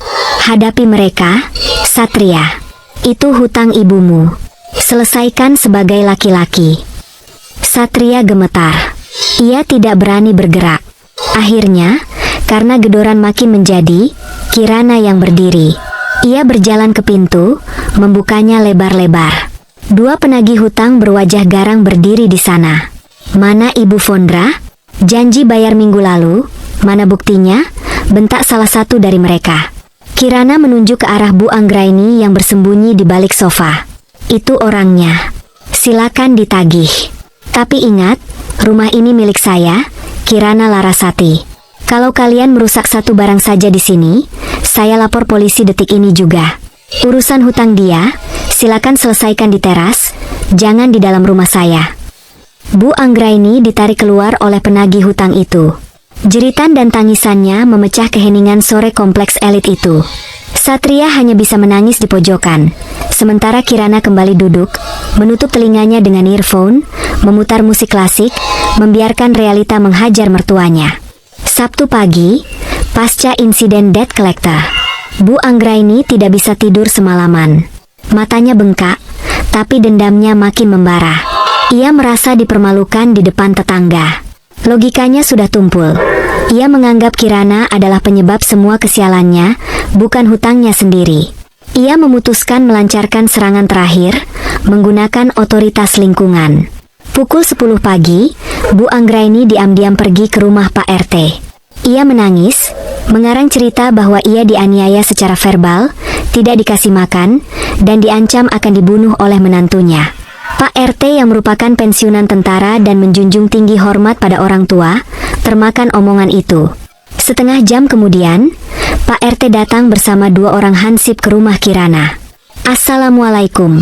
Hadapi mereka, Satria. Itu hutang ibumu. Selesaikan sebagai laki-laki. Satria gemetar. Ia tidak berani bergerak. Akhirnya, karena gedoran makin menjadi, Kirana yang berdiri. Ia berjalan ke pintu, membukanya lebar-lebar. 2 penagih hutang berwajah garang berdiri di sana. Mana Ibu Fondra? Janji bayar minggu lalu, mana buktinya? Bentak salah satu dari mereka. Kirana menunjuk ke arah Bu Anggraini yang bersembunyi di balik sofa. Itu orangnya. Silakan ditagih. Tapi ingat, rumah ini milik saya, Kirana Larasati. Kalau kalian merusak satu barang saja di sini, saya lapor polisi detik ini juga. Urusan hutang dia, silakan selesaikan di teras, jangan di dalam rumah saya. Bu Anggraini ditarik keluar oleh penagih hutang itu. Jeritan dan tangisannya memecah keheningan sore kompleks elit itu. Satria hanya bisa menangis di pojokan, sementara Kirana kembali duduk, menutup telinganya dengan earphone, memutar musik klasik, membiarkan realita menghajar mertuanya. Sabtu pagi, pasca insiden debt collector, Bu Anggraini tidak bisa tidur semalaman. Matanya bengkak, tapi dendamnya makin membara. Ia merasa dipermalukan di depan tetangga. Logikanya sudah tumpul. Ia menganggap Kirana adalah penyebab semua kesialannya, bukan hutangnya sendiri. Ia memutuskan melancarkan serangan terakhir, menggunakan otoritas lingkungan. Pukul 10 pagi, Bu Anggraini diam-diam pergi ke rumah Pak RT. Ia menangis, mengarang cerita bahwa ia dianiaya secara verbal, tidak dikasih makan, dan diancam akan dibunuh oleh menantunya. Pak RT yang merupakan pensiunan tentara dan menjunjung tinggi hormat pada orang tua, termakan omongan itu. Setengah jam kemudian, Pak RT datang bersama 2 orang hansip ke rumah Kirana. Assalamualaikum.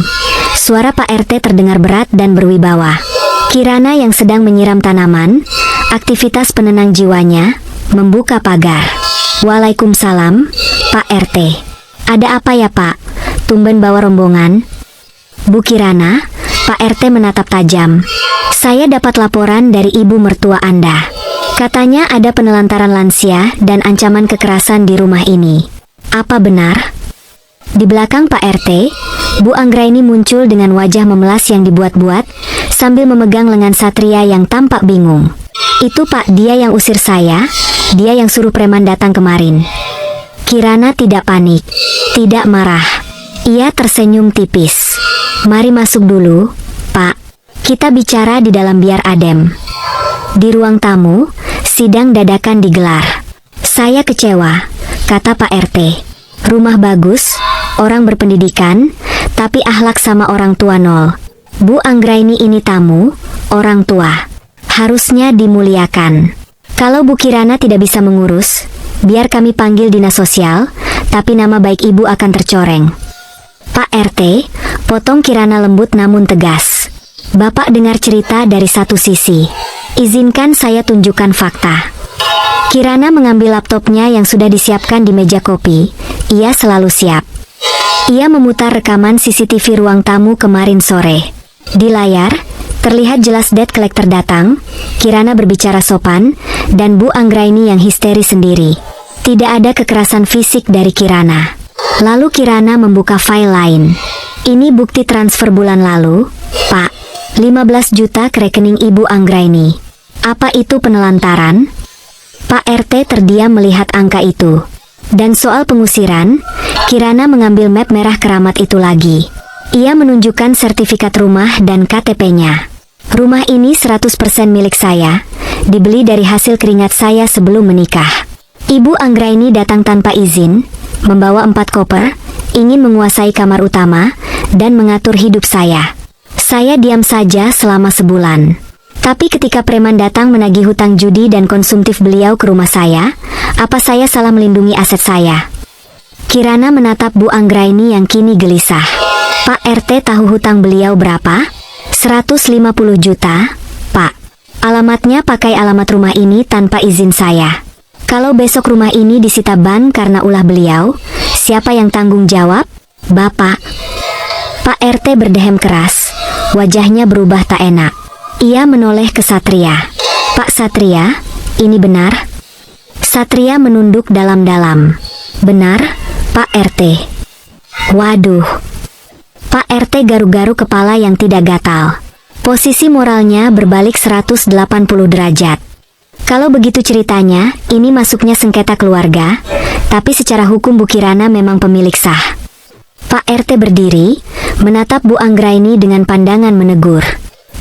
Suara Pak RT terdengar berat dan berwibawa. Kirana yang sedang menyiram tanaman, aktivitas penenang jiwanya, membuka pagar. Waalaikumsalam, Pak RT. Ada apa ya Pak? Tumben bawa rombongan. Bu Kirana, Pak RT menatap tajam. Saya dapat laporan dari ibu mertua Anda. Katanya ada penelantaran lansia dan ancaman kekerasan di rumah ini. Apa benar? Di belakang Pak RT, Bu Anggraini muncul dengan wajah memelas yang dibuat-buat, sambil memegang lengan Satria yang tampak bingung. Itu Pak, dia yang usir saya, dia yang suruh preman datang kemarin. Kirana tidak panik, tidak marah. Ia tersenyum tipis. Mari masuk dulu, Pak. Kita bicara di dalam biar adem. Di ruang tamu, sidang dadakan digelar. Saya kecewa, kata Pak RT. Rumah bagus, orang berpendidikan, tapi akhlak sama orang tua nol. Bu Anggraini ini tamu, orang tua. Harusnya dimuliakan. Kalau Bu Kirana tidak bisa mengurus, biar kami panggil dinas sosial, tapi nama baik ibu akan tercoreng. Pak RT, potong Kirana lembut namun tegas. Bapak dengar cerita dari satu sisi. Izinkan saya tunjukkan fakta. Kirana mengambil laptopnya yang sudah disiapkan di meja kopi. Ia selalu siap. Ia memutar rekaman CCTV ruang tamu kemarin sore. Di layar, terlihat jelas debt collector datang, Kirana berbicara sopan, dan Bu Anggraini yang histeris sendiri. Tidak ada kekerasan fisik dari Kirana. Lalu Kirana membuka file lain. Ini bukti transfer bulan lalu, Pak. 15 juta ke rekening Ibu Anggraini. Apa itu penelantaran? Pak RT terdiam melihat angka itu. Dan soal pengusiran, Kirana mengambil map merah keramat itu lagi. Ia menunjukkan sertifikat rumah dan KTP-nya. Rumah ini 100% milik saya, dibeli dari hasil keringat saya sebelum menikah. Ibu Anggraini datang tanpa izin, membawa 4 koper, ingin menguasai kamar utama, dan mengatur hidup saya. Saya diam saja selama sebulan. Tapi ketika preman datang menagih hutang judi dan konsumtif beliau ke rumah saya, apa saya salah melindungi aset saya? Kirana menatap Bu Anggraini yang kini gelisah. Pak RT tahu hutang beliau berapa? 150 juta, Pak. Alamatnya pakai alamat rumah ini tanpa izin saya. Kalau besok rumah ini disita ban karena ulah beliau, siapa yang tanggung jawab? Bapak. Pak RT berdehem keras, wajahnya berubah tak enak. Ia menoleh ke Satria. Pak Satria, ini benar? Satria menunduk dalam-dalam. Benar, Pak RT. Waduh. Pak RT garuk-garuk kepala yang tidak gatal. Posisi moralnya berbalik 180 derajat. Kalau begitu ceritanya, ini masuknya sengketa keluarga, tapi secara hukum Bu Kirana memang pemilik sah. Pak RT berdiri, menatap Bu Anggraini dengan pandangan menegur.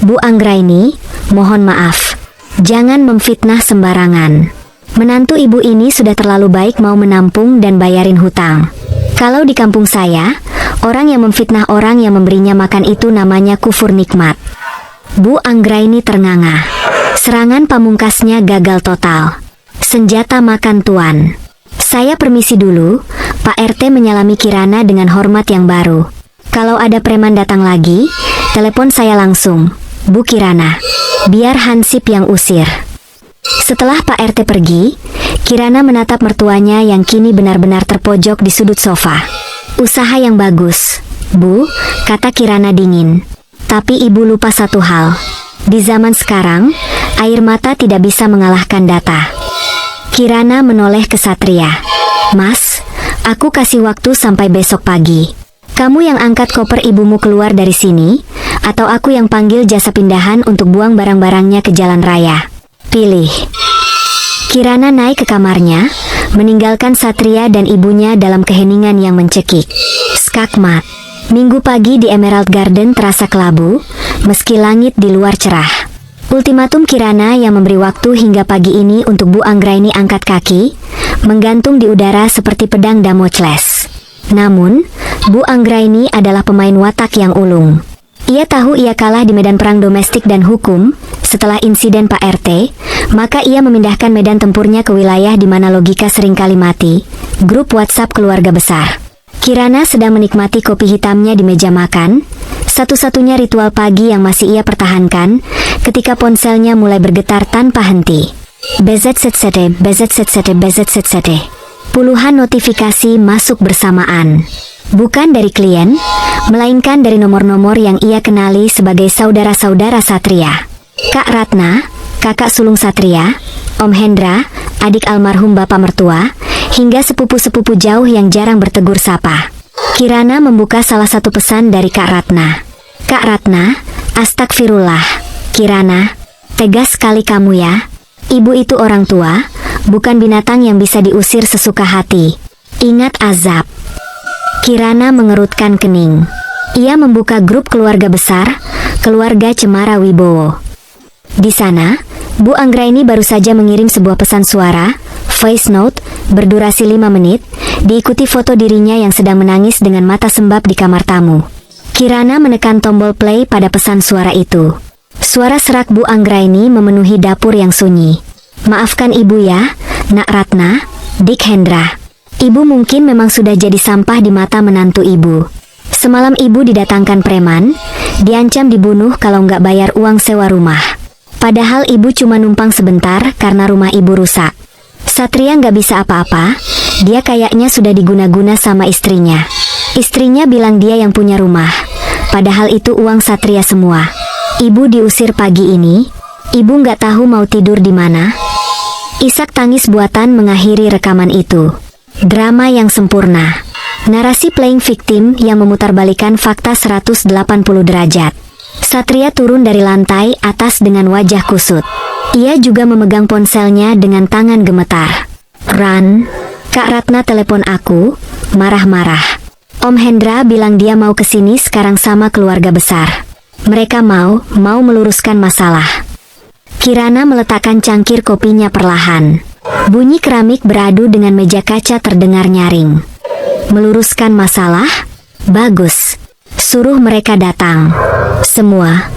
Bu Anggraini, mohon maaf. Jangan memfitnah sembarangan. Menantu ibu ini sudah terlalu baik mau menampung dan bayarin hutang. Kalau di kampung saya, orang yang memfitnah orang yang memberinya makan itu namanya kufur nikmat. Bu Anggraini ternganga. Serangan pamungkasnya gagal total. Senjata makan tuan. Saya permisi dulu, Pak RT menyalami Kirana dengan hormat yang baru. Kalau ada preman datang lagi, telepon saya langsung. Bu Kirana. Biar Hansip yang usir. Setelah Pak RT pergi, Kirana menatap mertuanya yang kini benar-benar terpojok di sudut sofa. Usaha yang bagus, Bu, kata Kirana dingin. Tapi ibu lupa satu hal. Di zaman sekarang, air mata tidak bisa mengalahkan data. Kirana menoleh ke Satria. Mas, aku kasih waktu sampai besok pagi. Kamu yang angkat koper ibumu keluar dari sini, atau aku yang panggil jasa pindahan untuk buang barang-barangnya ke jalan raya. Pilih. Kirana naik ke kamarnya, meninggalkan Satria dan ibunya dalam keheningan yang mencekik. Skakmat. Minggu pagi di Emerald Garden terasa kelabu, meski langit di luar cerah. Ultimatum Kirana yang memberi waktu hingga pagi ini untuk Bu Anggraini angkat kaki, menggantung di udara seperti pedang Damocles. Namun, Bu Anggraini adalah pemain watak yang ulung. Ia tahu ia kalah di medan perang domestik dan hukum. Setelah insiden Pak RT, maka ia memindahkan medan tempurnya ke wilayah di mana logika seringkali mati, grup WhatsApp keluarga besar. Kirana sedang menikmati kopi hitamnya di meja makan, satu-satunya ritual pagi yang masih ia pertahankan, ketika ponselnya mulai bergetar tanpa henti. BZZZT, BZZZT, BZZZT. Puluhan notifikasi masuk bersamaan. Bukan dari klien, melainkan dari nomor-nomor yang ia kenali sebagai saudara-saudara Satria. Kak Ratna, kakak sulung Satria, Om Hendra, adik almarhum bapak mertua, hingga sepupu-sepupu jauh yang jarang bertegur sapa. Kirana membuka salah satu pesan dari Kak Ratna. Kak Ratna, astagfirullah. Kirana, tegas sekali kamu ya. Ibu itu orang tua, bukan binatang yang bisa diusir sesuka hati. Ingat azab. Kirana mengerutkan kening. Ia membuka grup keluarga besar, keluarga Cemara Wibowo. Di sana, Bu Anggraini baru saja mengirim sebuah pesan suara, voice note, berdurasi 5 menit, diikuti foto dirinya yang sedang menangis dengan mata sembab di kamar tamu. Kirana menekan tombol play pada pesan suara itu. Suara serak Bu Anggraini memenuhi dapur yang sunyi. Maafkan ibu ya, Nak Ratna, Dik Hendra. Ibu mungkin memang sudah jadi sampah di mata menantu ibu. Semalam ibu didatangkan preman, diancam dibunuh kalau nggak bayar uang sewa rumah. Padahal ibu cuma numpang sebentar karena rumah ibu rusak. Satria nggak bisa apa-apa, dia kayaknya sudah diguna-guna sama istrinya. Istrinya bilang dia yang punya rumah, padahal itu uang Satria semua. Ibu diusir pagi ini, ibu nggak tahu mau tidur di mana. Isak tangis buatan mengakhiri rekaman itu. Drama yang sempurna. Narasi playing victim yang memutarbalikkan fakta 180 derajat. Satria turun dari lantai atas dengan wajah kusut. Ia juga memegang ponselnya dengan tangan gemetar. Ran, Kak Ratna telepon aku, marah-marah. Om Hendra bilang dia mau kesini sekarang sama keluarga besar. Mereka mau meluruskan masalah. Kirana meletakkan cangkir kopinya perlahan. Bunyi keramik beradu dengan meja kaca terdengar nyaring. Meluruskan masalah? Bagus. Suruh mereka datang. Semua.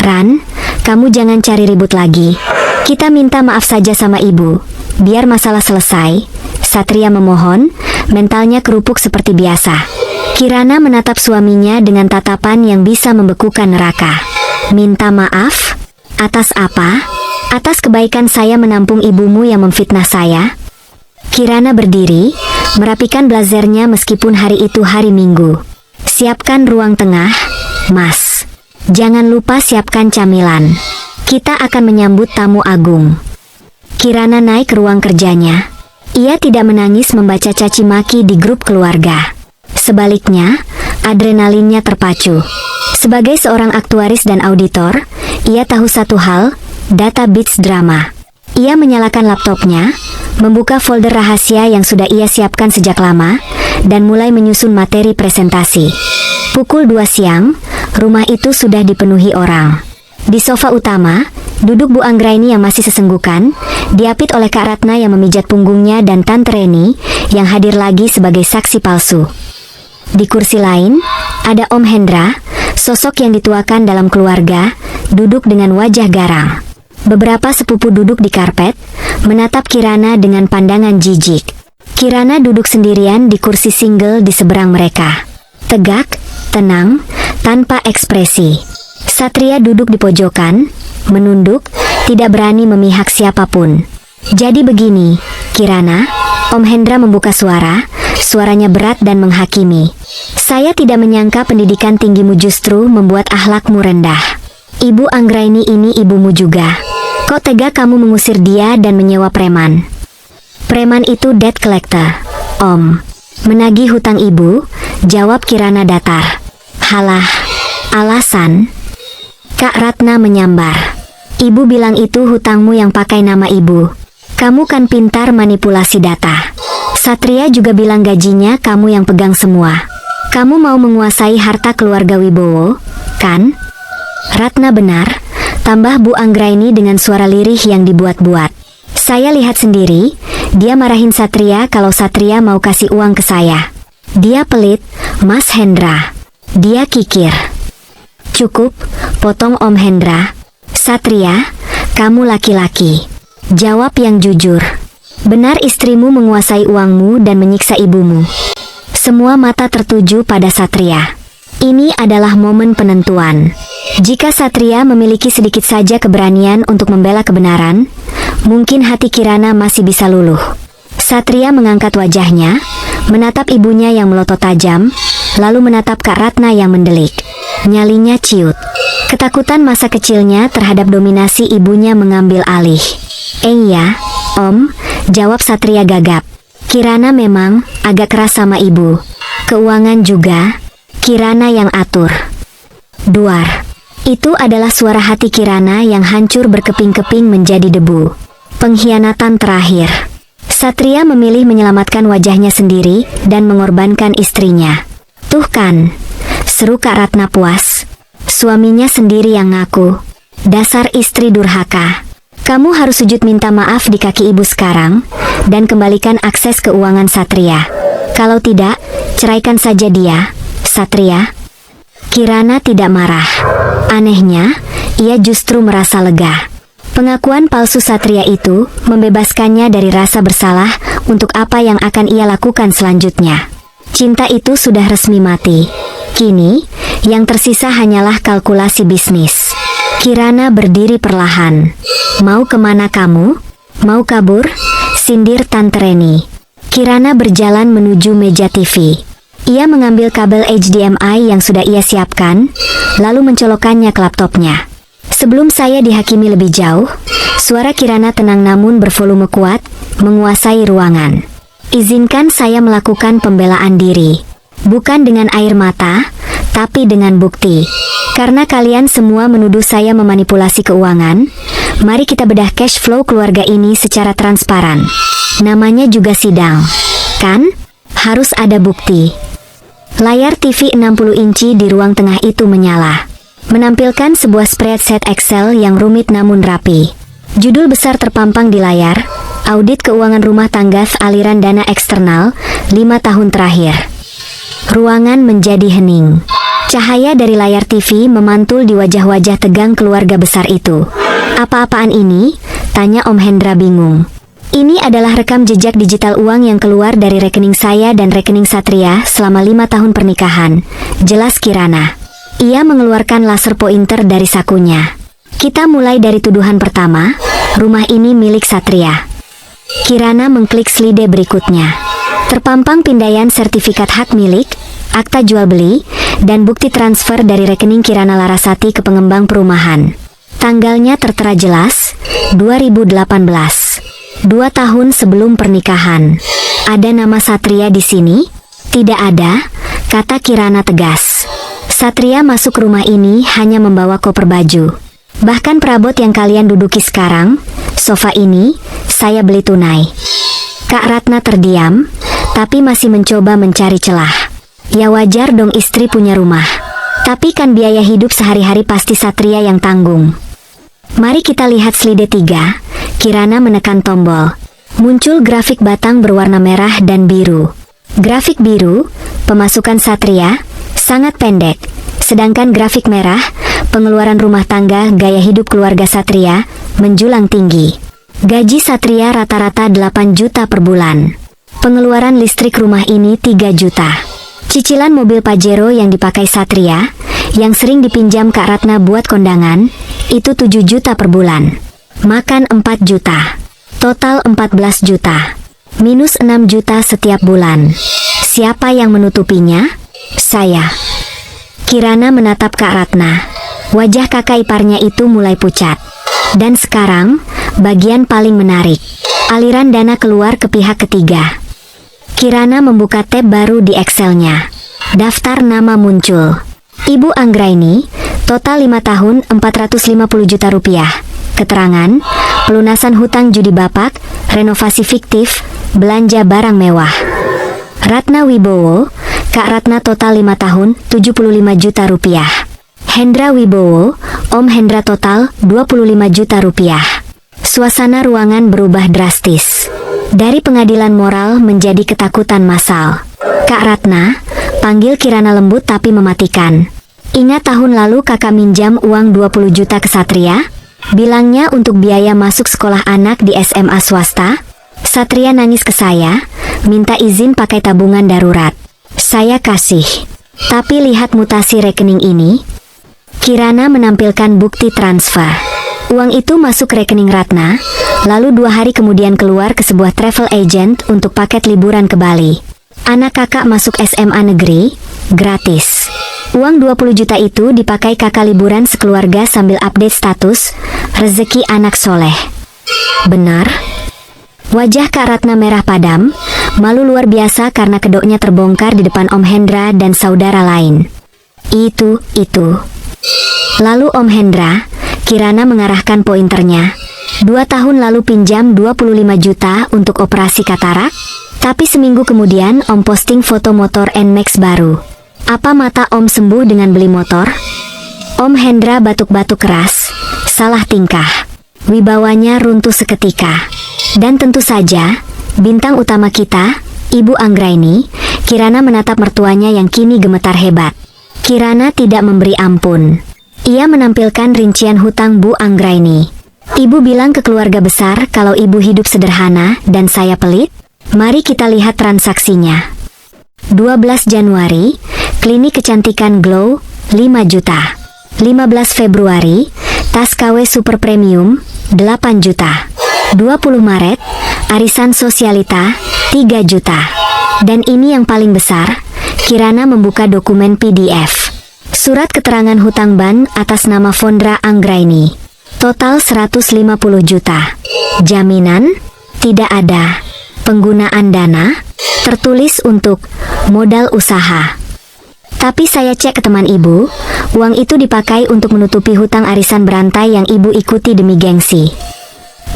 Ran, kamu jangan cari ribut lagi. Kita minta maaf saja sama ibu. Biar masalah selesai. Satria memohon, mentalnya kerupuk seperti biasa. Kirana menatap suaminya dengan tatapan yang bisa membekukan neraka. Minta maaf? Atas apa? Atas kebaikan saya menampung ibumu yang memfitnah saya? Kirana berdiri, merapikan blazernya meskipun hari itu hari Minggu. Siapkan ruang tengah, Mas. Jangan lupa siapkan camilan. Kita akan menyambut tamu agung. Kirana naik ke ruang kerjanya. Ia tidak menangis membaca caci maki di grup keluarga. Sebaliknya, adrenalinnya terpacu. Sebagai seorang aktuaris dan auditor, ia tahu satu hal, data beats drama. Ia menyalakan laptopnya, membuka folder rahasia yang sudah ia siapkan sejak lama, dan mulai menyusun materi presentasi. Pukul 2 siang, rumah itu sudah dipenuhi orang. Di sofa utama, duduk Bu Anggraini yang masih sesenggukan, diapit oleh Kak Ratna yang memijat punggungnya dan Tante Reni, yang hadir lagi sebagai saksi palsu. Di kursi lain, ada Om Hendra, sosok yang dituakan dalam keluarga, duduk dengan wajah garang. Beberapa sepupu duduk di karpet, menatap Kirana dengan pandangan jijik. Kirana duduk sendirian di kursi single di seberang mereka. Tegak, tenang, tanpa ekspresi. Satria duduk di pojokan, menunduk, tidak berani memihak siapapun. Jadi begini, Kirana, Om Hendra membuka suaranya berat dan menghakimi. Saya tidak menyangka pendidikan tinggimu justru membuat akhlakmu rendah. Ibu Anggraini ini ibumu juga. Kok tega kamu mengusir dia dan menyewa preman? Preman itu debt collector, Om. Menagih hutang ibu, jawab Kirana datar. Halah, alasan? Kak Ratna menyambar. Ibu bilang itu hutangmu yang pakai nama ibu. Kamu kan pintar manipulasi data. Satria juga bilang gajinya kamu yang pegang semua. Kamu mau menguasai harta keluarga Wibowo, kan? Ratna benar, tambah Bu Anggraini dengan suara lirih yang dibuat-buat. Saya lihat sendiri, dia marahin Satria kalau Satria mau kasih uang ke saya. Dia pelit, Mas Hendra. Dia kikir. Cukup, potong Om Hendra. Satria, kamu laki-laki. Jawab yang jujur. Benar istrimu menguasai uangmu dan menyiksa ibumu. Semua mata tertuju pada Satria. Ini adalah momen penentuan. Jika Satria memiliki sedikit saja keberanian untuk membela kebenaran, mungkin hati Kirana masih bisa luluh. Satria mengangkat wajahnya, menatap ibunya yang melotot tajam, lalu menatap Kak Ratna yang mendelik. Nyalinya ciut. Ketakutan masa kecilnya terhadap dominasi ibunya mengambil alih. Iya, Om, jawab Satria gagap. Kirana memang agak keras sama ibu. Keuangan juga, Kirana yang atur. Duar. Itu adalah suara hati Kirana yang hancur berkeping-keping menjadi debu. Pengkhianatan terakhir. Satria memilih menyelamatkan wajahnya sendiri dan mengorbankan istrinya. Tuh kan, seru Kak Ratna puas. Suaminya sendiri yang ngaku. Dasar istri durhaka. Kamu harus sujud minta maaf di kaki ibu sekarang, dan kembalikan akses keuangan Satria. Kalau tidak, ceraikan saja dia, Satria. Kirana tidak marah. Anehnya, ia justru merasa lega. Pengakuan palsu Satria itu membebaskannya dari rasa bersalah untuk apa yang akan ia lakukan selanjutnya. Cinta itu sudah resmi mati. Kini, yang tersisa hanyalah kalkulasi bisnis. Kirana berdiri perlahan. Mau kemana kamu? Mau kabur? Sindir Tante Reni. Kirana berjalan menuju meja TV. Ia mengambil kabel HDMI yang sudah ia siapkan, lalu mencolokkannya ke laptopnya. Sebelum saya dihakimi lebih jauh, suara Kirana tenang namun bervolume kuat, menguasai ruangan. Izinkan saya melakukan pembelaan diri. Bukan dengan air mata, tapi dengan bukti. Karena kalian semua menuduh saya memanipulasi keuangan, mari kita bedah cash flow keluarga ini secara transparan. Namanya juga sidang, kan? Harus ada bukti. Layar TV 60 inci di ruang tengah itu menyala, menampilkan sebuah spreadsheet Excel yang rumit namun rapi. Judul besar terpampang di layar, Audit Keuangan Rumah Tangga Aliran Dana Eksternal 5 tahun terakhir. Ruangan menjadi hening. Cahaya dari layar TV memantul di wajah-wajah tegang keluarga besar itu. Apa-apaan ini? Tanya Om Hendra bingung. Ini adalah rekam jejak digital uang yang keluar dari rekening saya dan rekening Satria selama 5 tahun pernikahan. Jelas Kirana. Ia mengeluarkan laser pointer dari sakunya. Kita mulai dari tuduhan pertama, rumah ini milik Satria. Kirana mengklik slide berikutnya. Terpampang pindaian sertifikat hak milik, akta jual beli, dan bukti transfer dari rekening Kirana Larasati ke pengembang perumahan. Tanggalnya tertera jelas, 2018. 2 tahun sebelum pernikahan. Ada nama Satria di sini? Tidak ada, kata Kirana tegas. Satria masuk rumah ini hanya membawa koper baju. Bahkan perabot yang kalian duduki sekarang, sofa ini, saya beli tunai. Kak Ratna terdiam, tapi masih mencoba mencari celah. Ya wajar dong istri punya rumah. Tapi kan biaya hidup sehari-hari pasti Satria yang tanggung. Mari kita lihat slide 3. Kirana menekan tombol. Muncul grafik batang berwarna merah dan biru. Grafik biru, pemasukan Satria, sangat pendek. Sedangkan grafik merah, pengeluaran rumah tangga gaya hidup keluarga Satria, menjulang tinggi. Gaji Satria rata-rata 8 juta per bulan. Pengeluaran listrik rumah ini 3 juta. Cicilan mobil Pajero yang dipakai Satria, yang sering dipinjam Kak Ratna buat kondangan, itu 7 juta per bulan. Makan 4 juta. Total 14 juta. Minus 6 juta setiap bulan. Siapa yang menutupinya? Saya. Kirana menatap Kak Ratna. Wajah kakak iparnya itu mulai pucat. Dan sekarang, bagian paling menarik. Aliran dana keluar ke pihak ketiga. Kirana membuka tab baru di Excel-nya. Daftar nama muncul. Ibu Anggraini, total 5 tahun 450 juta rupiah. Keterangan, pelunasan hutang judi bapak, renovasi fiktif, belanja barang mewah. Ratna Wibowo, Kak Ratna total 5 tahun 75 juta rupiah. Hendra Wibowo, Om Hendra total 25 juta rupiah. Suasana ruangan berubah drastis. Dari pengadilan moral menjadi ketakutan massal. Kak Ratna, panggil Kirana lembut tapi mematikan. Ingat tahun lalu kakak minjam uang 20 juta ke Satria? Bilangnya untuk biaya masuk sekolah anak di SMA swasta? Satria nangis ke saya, minta izin pakai tabungan darurat. Saya kasih. Tapi lihat mutasi rekening ini. Kirana menampilkan bukti transfer. Uang itu masuk rekening Ratna, lalu 2 hari kemudian keluar ke sebuah travel agent untuk paket liburan ke Bali. Anak kakak masuk SMA negeri, gratis. Uang 20 juta itu dipakai kakak liburan sekeluarga sambil update status, rezeki anak soleh. Benar? Wajah Kak Ratna merah padam, malu luar biasa karena kedoknya terbongkar di depan Om Hendra dan saudara lain. Itu. Lalu Om Hendra, Kirana mengarahkan pointernya. 2 tahun lalu pinjam 25 juta untuk operasi katarak, tapi seminggu kemudian Om posting foto motor NMAX baru. Apa mata Om sembuh dengan beli motor? Om Hendra batuk-batuk keras, salah tingkah. Wibawanya runtuh seketika. Dan tentu saja, bintang utama kita, Ibu Anggraini, Kirana menatap mertuanya yang kini gemetar hebat. Kirana tidak memberi ampun. Ia menampilkan rincian hutang Bu Anggraini. Ibu bilang ke keluarga besar kalau ibu hidup sederhana dan saya pelit. Mari kita lihat transaksinya. 12 Januari, klinik kecantikan Glow, 5 juta. 15 Februari, tas KW Super Premium, 8 juta. 20 Maret, arisan sosialita, 3 juta. Dan ini yang paling besar, Kirana membuka dokumen PDF. Surat keterangan hutang ban atas nama Fondra Anggraini. Total 150 juta. Jaminan? Tidak ada. Penggunaan dana? Tertulis untuk modal usaha. Tapi saya cek ke teman ibu, uang itu dipakai untuk menutupi hutang arisan berantai yang ibu ikuti demi gengsi.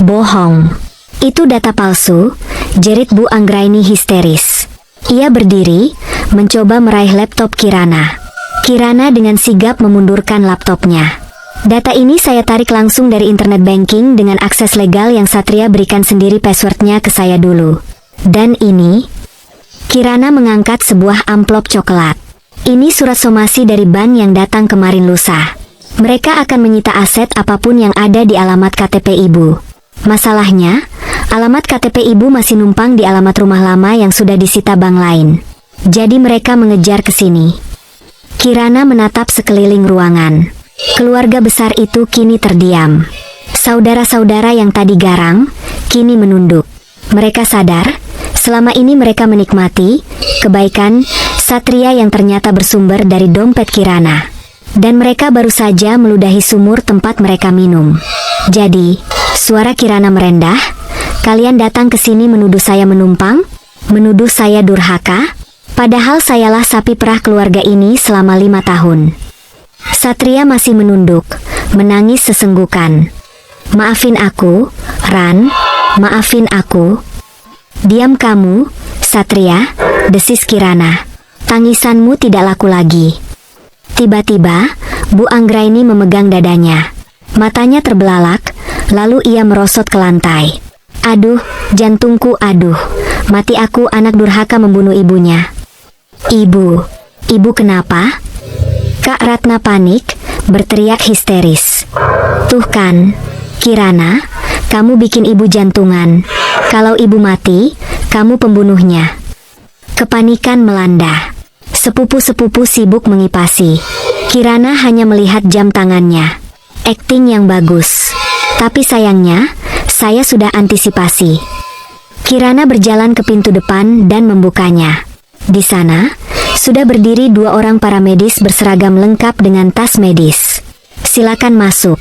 Bohong. Itu data palsu, jerit Bu Anggraini histeris. Ia berdiri, mencoba meraih laptop Kirana. Kirana dengan sigap memundurkan laptopnya. Data ini saya tarik langsung dari internet banking dengan akses legal yang Satria berikan sendiri passwordnya ke saya dulu. Dan ini, Kirana mengangkat sebuah amplop coklat. Ini surat somasi dari bank yang datang kemarin lusa. Mereka akan menyita aset apapun yang ada di alamat KTP ibu. Masalahnya, alamat KTP ibu masih numpang di alamat rumah lama yang sudah disita bank lain. Jadi mereka mengejar ke sini. Kirana menatap sekeliling ruangan. Keluarga besar itu kini terdiam. Saudara-saudara yang tadi garang, kini menunduk. Mereka sadar, selama ini mereka menikmati kebaikan Satria yang ternyata bersumber dari dompet Kirana. Dan mereka baru saja meludahi sumur tempat mereka minum. Jadi, suara Kirana merendah, kalian datang ke sini menuduh saya menumpang? Menuduh saya durhaka? Padahal sayalah sapi perah keluarga ini selama 5 tahun. Satria masih menunduk, menangis sesenggukan. Maafin aku, Ran, maafin aku. Diam kamu, Satria, desis Kirana. Tangisanmu tidak laku lagi. Tiba-tiba, Bu Anggraini memegang dadanya. Matanya terbelalak, lalu ia merosot ke lantai. Aduh, jantungku aduh, mati aku anak durhaka membunuh ibunya. Ibu kenapa? Kak Ratna panik, berteriak histeris. Tuh kan, Kirana, kamu bikin ibu jantungan. Kalau ibu mati, kamu pembunuhnya. Kepanikan melanda. Sepupu-sepupu sibuk mengipasi. Kirana hanya melihat jam tangannya. Akting yang bagus. Tapi sayangnya, saya sudah antisipasi. Kirana berjalan ke pintu depan dan membukanya. Di sana, sudah berdiri 2 orang paramedis berseragam lengkap dengan tas medis. Silakan masuk.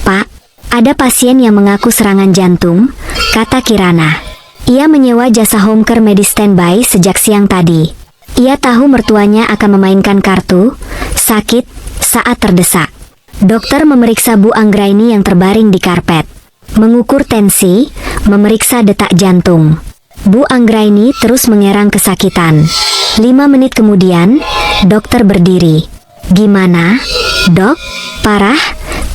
Pak, ada pasien yang mengaku serangan jantung, kata Kirana. Ia menyewa jasa home care medis standby sejak siang tadi. Ia tahu mertuanya akan memainkan kartu sakit saat terdesak. Dokter memeriksa Bu Anggraini yang terbaring di karpet. Mengukur tensi, memeriksa detak jantung. Bu Anggraini terus mengerang kesakitan. 5 menit kemudian, dokter berdiri. Gimana, dok? Parah?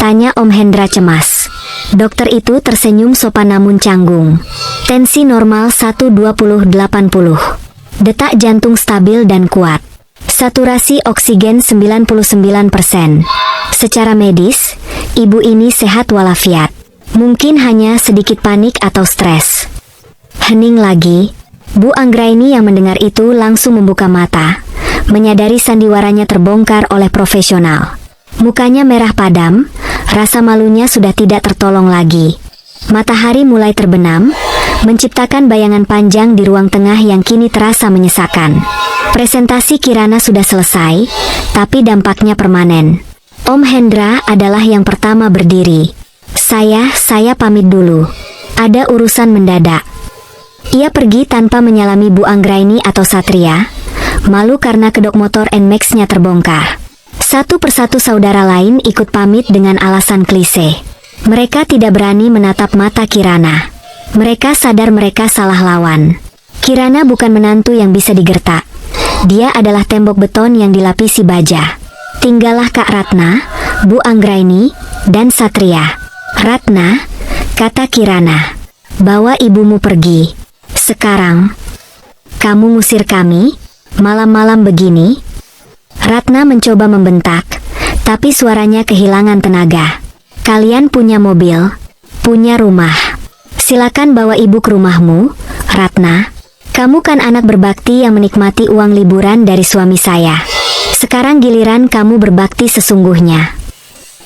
Tanya Om Hendra cemas. Dokter itu tersenyum sopan namun canggung. Tensi normal 120/80. Detak jantung stabil dan kuat. Saturasi oksigen 99%. Secara medis, ibu ini sehat walafiat. Mungkin hanya sedikit panik atau stres. Hening lagi. Bu Anggraini yang mendengar itu langsung membuka mata, menyadari sandiwaranya terbongkar oleh profesional. Mukanya merah padam, rasa malunya sudah tidak tertolong lagi. Matahari mulai terbenam, menciptakan bayangan panjang di ruang tengah yang kini terasa menyesakan. Presentasi Kirana sudah selesai, tapi dampaknya permanen. Om Hendra adalah yang pertama berdiri. Saya pamit dulu. Ada urusan mendadak. Ia pergi tanpa menyalami Bu Anggraini atau Satria, malu karena kedok motor NMAX-nya terbongkar. Satu persatu saudara lain ikut pamit dengan alasan klise. Mereka tidak berani menatap mata Kirana. Mereka sadar mereka salah lawan. Kirana bukan menantu yang bisa digertak. Dia adalah tembok beton yang dilapisi baja. Tinggallah Kak Ratna, Bu Anggraini, dan Satria. Ratna, kata Kirana, bawa ibumu pergi. Sekarang, kamu ngusir kami, malam-malam begini? Ratna mencoba membentak, tapi suaranya kehilangan tenaga. Kalian punya mobil, punya rumah. Silakan bawa ibu ke rumahmu, Ratna. Kamu kan anak berbakti yang menikmati uang liburan dari suami saya. Sekarang giliran kamu berbakti sesungguhnya.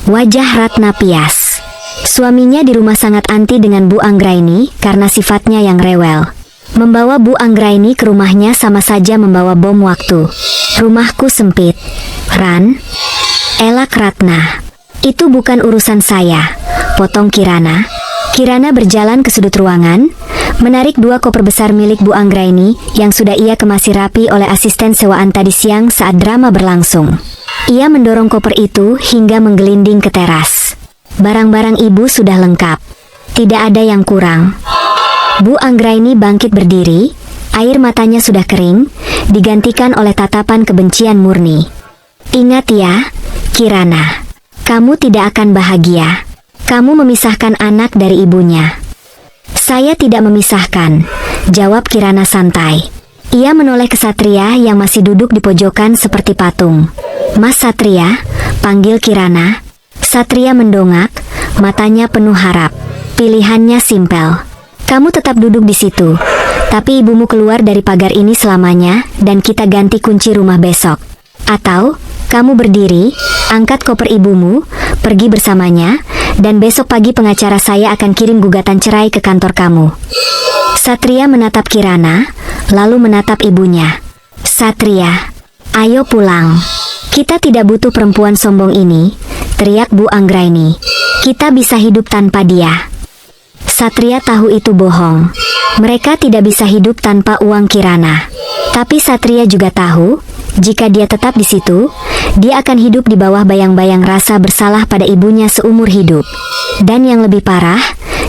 Wajah Ratna pias. Suaminya di rumah sangat anti dengan Bu Anggraini karena sifatnya yang rewel. Membawa Bu Anggraini ke rumahnya sama saja membawa bom waktu. Rumahku sempit. Ran. Elak Ratna. Itu bukan urusan saya, potong Kirana. Kirana berjalan ke sudut ruangan, menarik 2 koper besar milik Bu Anggraini yang sudah ia kemasi rapi oleh asisten sewaan tadi siang saat drama berlangsung. Ia mendorong koper itu hingga menggelinding ke teras. Barang-barang ibu sudah lengkap. Tidak ada yang kurang. Bu Anggraini bangkit berdiri, air matanya sudah kering, digantikan oleh tatapan kebencian murni. Ingat ya, Kirana, kamu tidak akan bahagia. Kamu memisahkan anak dari ibunya. Saya tidak memisahkan, jawab Kirana santai. Ia menoleh ke Satria yang masih duduk di pojokan seperti patung. Mas Satria, panggil Kirana. Satria mendongak, matanya penuh harap. Pilihannya simpel. Kamu tetap duduk di situ, tapi ibumu keluar dari pagar ini selamanya dan kita ganti kunci rumah besok. Atau, kamu berdiri, angkat koper ibumu, pergi bersamanya, dan besok pagi pengacara saya akan kirim gugatan cerai ke kantor kamu. Satria menatap Kirana, lalu menatap ibunya. Satria, ayo pulang. Kita tidak butuh perempuan sombong ini, teriak Bu Anggraini. Kita bisa hidup tanpa dia. Satria tahu itu bohong. Mereka tidak bisa hidup tanpa uang Kirana. Tapi Satria juga tahu, jika dia tetap di situ, dia akan hidup di bawah bayang-bayang rasa bersalah pada ibunya seumur hidup. Dan yang lebih parah,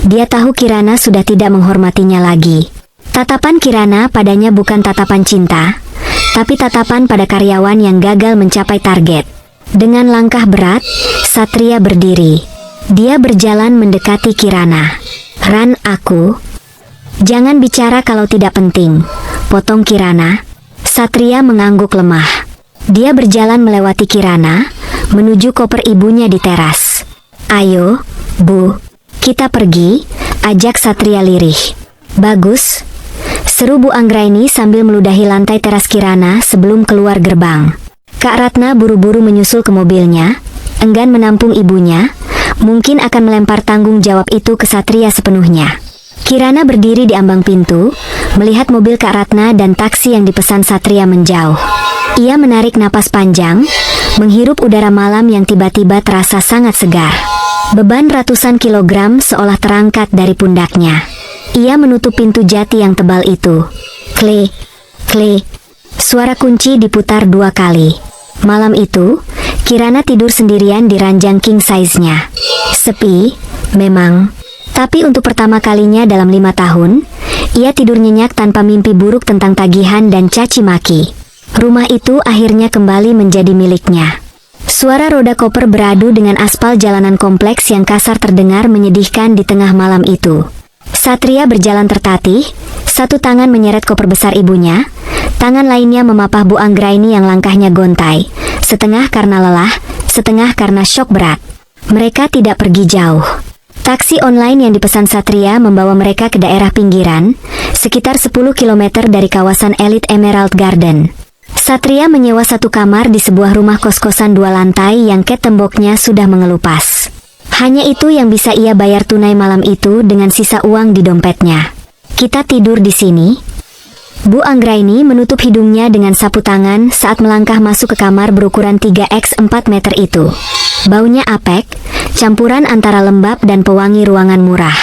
dia tahu Kirana sudah tidak menghormatinya lagi. Tatapan Kirana padanya bukan tatapan cinta, tapi tatapan pada karyawan yang gagal mencapai target. Dengan langkah berat, Satria berdiri. Dia berjalan mendekati Kirana. Ran, aku. Jangan bicara kalau tidak penting, potong Kirana. Satria mengangguk lemah. Dia berjalan melewati Kirana, menuju koper ibunya di teras. Ayo, Bu, kita pergi, ajak Satria lirih. Bagus, seru Bu Anggraini sambil meludahi lantai teras Kirana sebelum keluar gerbang. Kak Ratna buru-buru menyusul ke mobilnya, enggan menampung ibunya, mungkin akan melempar tanggung jawab itu ke Satria sepenuhnya. Kirana berdiri di ambang pintu, melihat mobil Kak Ratna dan taksi yang dipesan Satria menjauh. Ia menarik napas panjang, menghirup udara malam yang tiba-tiba terasa sangat segar. Beban ratusan kilogram seolah terangkat dari pundaknya. Ia menutup pintu jati yang tebal itu. Klik, klik. Suara kunci diputar 2 kali. Malam itu, Kirana tidur sendirian di ranjang king size-nya. Sepi, memang. Tapi untuk pertama kalinya dalam 5 tahun, ia tidur nyenyak tanpa mimpi buruk tentang tagihan dan caci maki. Rumah itu akhirnya kembali menjadi miliknya. Suara roda koper beradu dengan aspal jalanan kompleks yang kasar terdengar menyedihkan di tengah malam itu. Satria berjalan tertatih, satu tangan menyeret koper besar ibunya, tangan lainnya memapah Bu Anggraini yang langkahnya gontai, setengah karena lelah, setengah karena syok berat. Mereka tidak pergi jauh. Taksi online yang dipesan Satria membawa mereka ke daerah pinggiran, sekitar 10 km dari kawasan elit Emerald Garden. Satria menyewa satu kamar di sebuah rumah kos-kosan 2 lantai yang cat temboknya sudah mengelupas. Hanya itu yang bisa ia bayar tunai malam itu dengan sisa uang di dompetnya. Kita tidur di sini. Bu Anggraini menutup hidungnya dengan sapu tangan saat melangkah masuk ke kamar berukuran 3x4 meter itu. Baunya apek, campuran antara lembab dan pewangi ruangan murah.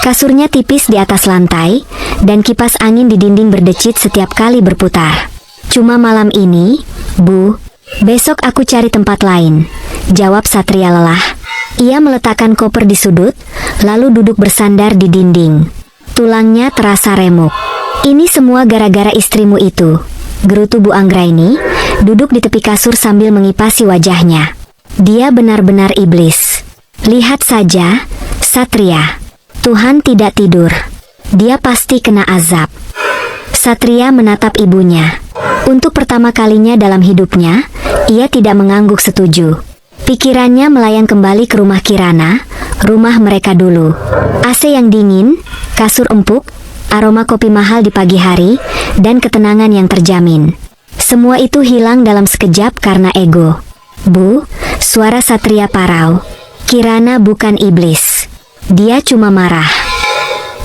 Kasurnya tipis di atas lantai, dan kipas angin di dinding berdecit setiap kali berputar. Cuma malam ini, Bu. Besok aku cari tempat lain, jawab Satria lelah. Ia meletakkan koper di sudut, lalu duduk bersandar di dinding. Tulangnya terasa remuk. Ini semua gara-gara istrimu itu, gerutu Bu Anggraini, duduk di tepi kasur sambil mengipasi wajahnya. Dia benar-benar iblis. Lihat saja, Satria. Tuhan tidak tidur. Dia pasti kena azab. Satria menatap ibunya. Untuk pertama kalinya dalam hidupnya, ia tidak mengangguk setuju. Pikirannya melayang kembali ke rumah Kirana, rumah mereka dulu. AC yang dingin, kasur empuk, aroma kopi mahal di pagi hari, dan ketenangan yang terjamin. Semua itu hilang dalam sekejap karena ego. Bu, suara Satria parau. Kirana bukan iblis. Dia cuma marah.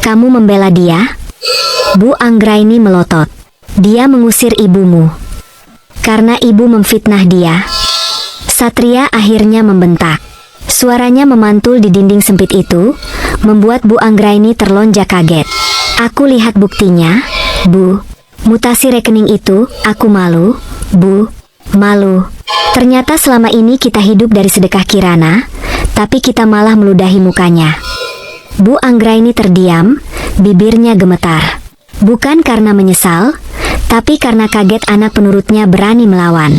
Kamu membela dia? Bu Anggraini melotot. Dia mengusir ibumu. Karena ibu memfitnah dia. Satria akhirnya membentak. Suaranya memantul di dinding sempit itu, membuat Bu Anggraini terlonjak kaget. Aku lihat buktinya, Bu. Mutasi rekening itu, aku malu, Bu. Malu. Ternyata selama ini kita hidup dari sedekah Kirana, tapi kita malah meludahi mukanya. Bu Anggraini terdiam, bibirnya gemetar. Bukan karena menyesal, tapi karena kaget anak penurutnya berani melawan.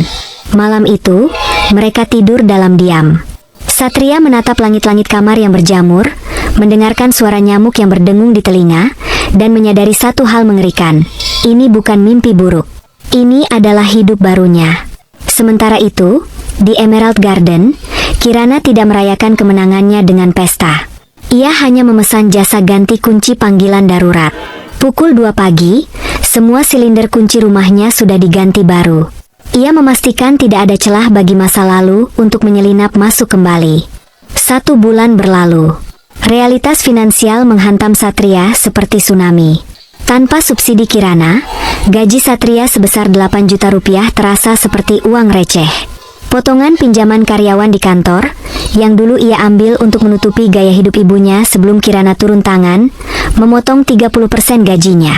Malam itu, mereka tidur dalam diam. Satria menatap langit-langit kamar yang berjamur, mendengarkan suara nyamuk yang berdengung di telinga, dan menyadari satu hal mengerikan. Ini bukan mimpi buruk. Ini adalah hidup barunya. Sementara itu, di Emerald Garden, Kirana tidak merayakan kemenangannya dengan pesta. Ia hanya memesan jasa ganti kunci panggilan darurat. Pukul 2 pagi, semua silinder kunci rumahnya sudah diganti baru. Ia memastikan tidak ada celah bagi masa lalu untuk menyelinap masuk kembali. 1 bulan berlalu. Realitas finansial menghantam Satria seperti tsunami. Tanpa subsidi Kirana, gaji Satria sebesar 8 juta rupiah terasa seperti uang receh. Potongan pinjaman karyawan di kantor, yang dulu ia ambil untuk menutupi gaya hidup ibunya sebelum Kirana turun tangan, memotong 30% gajinya.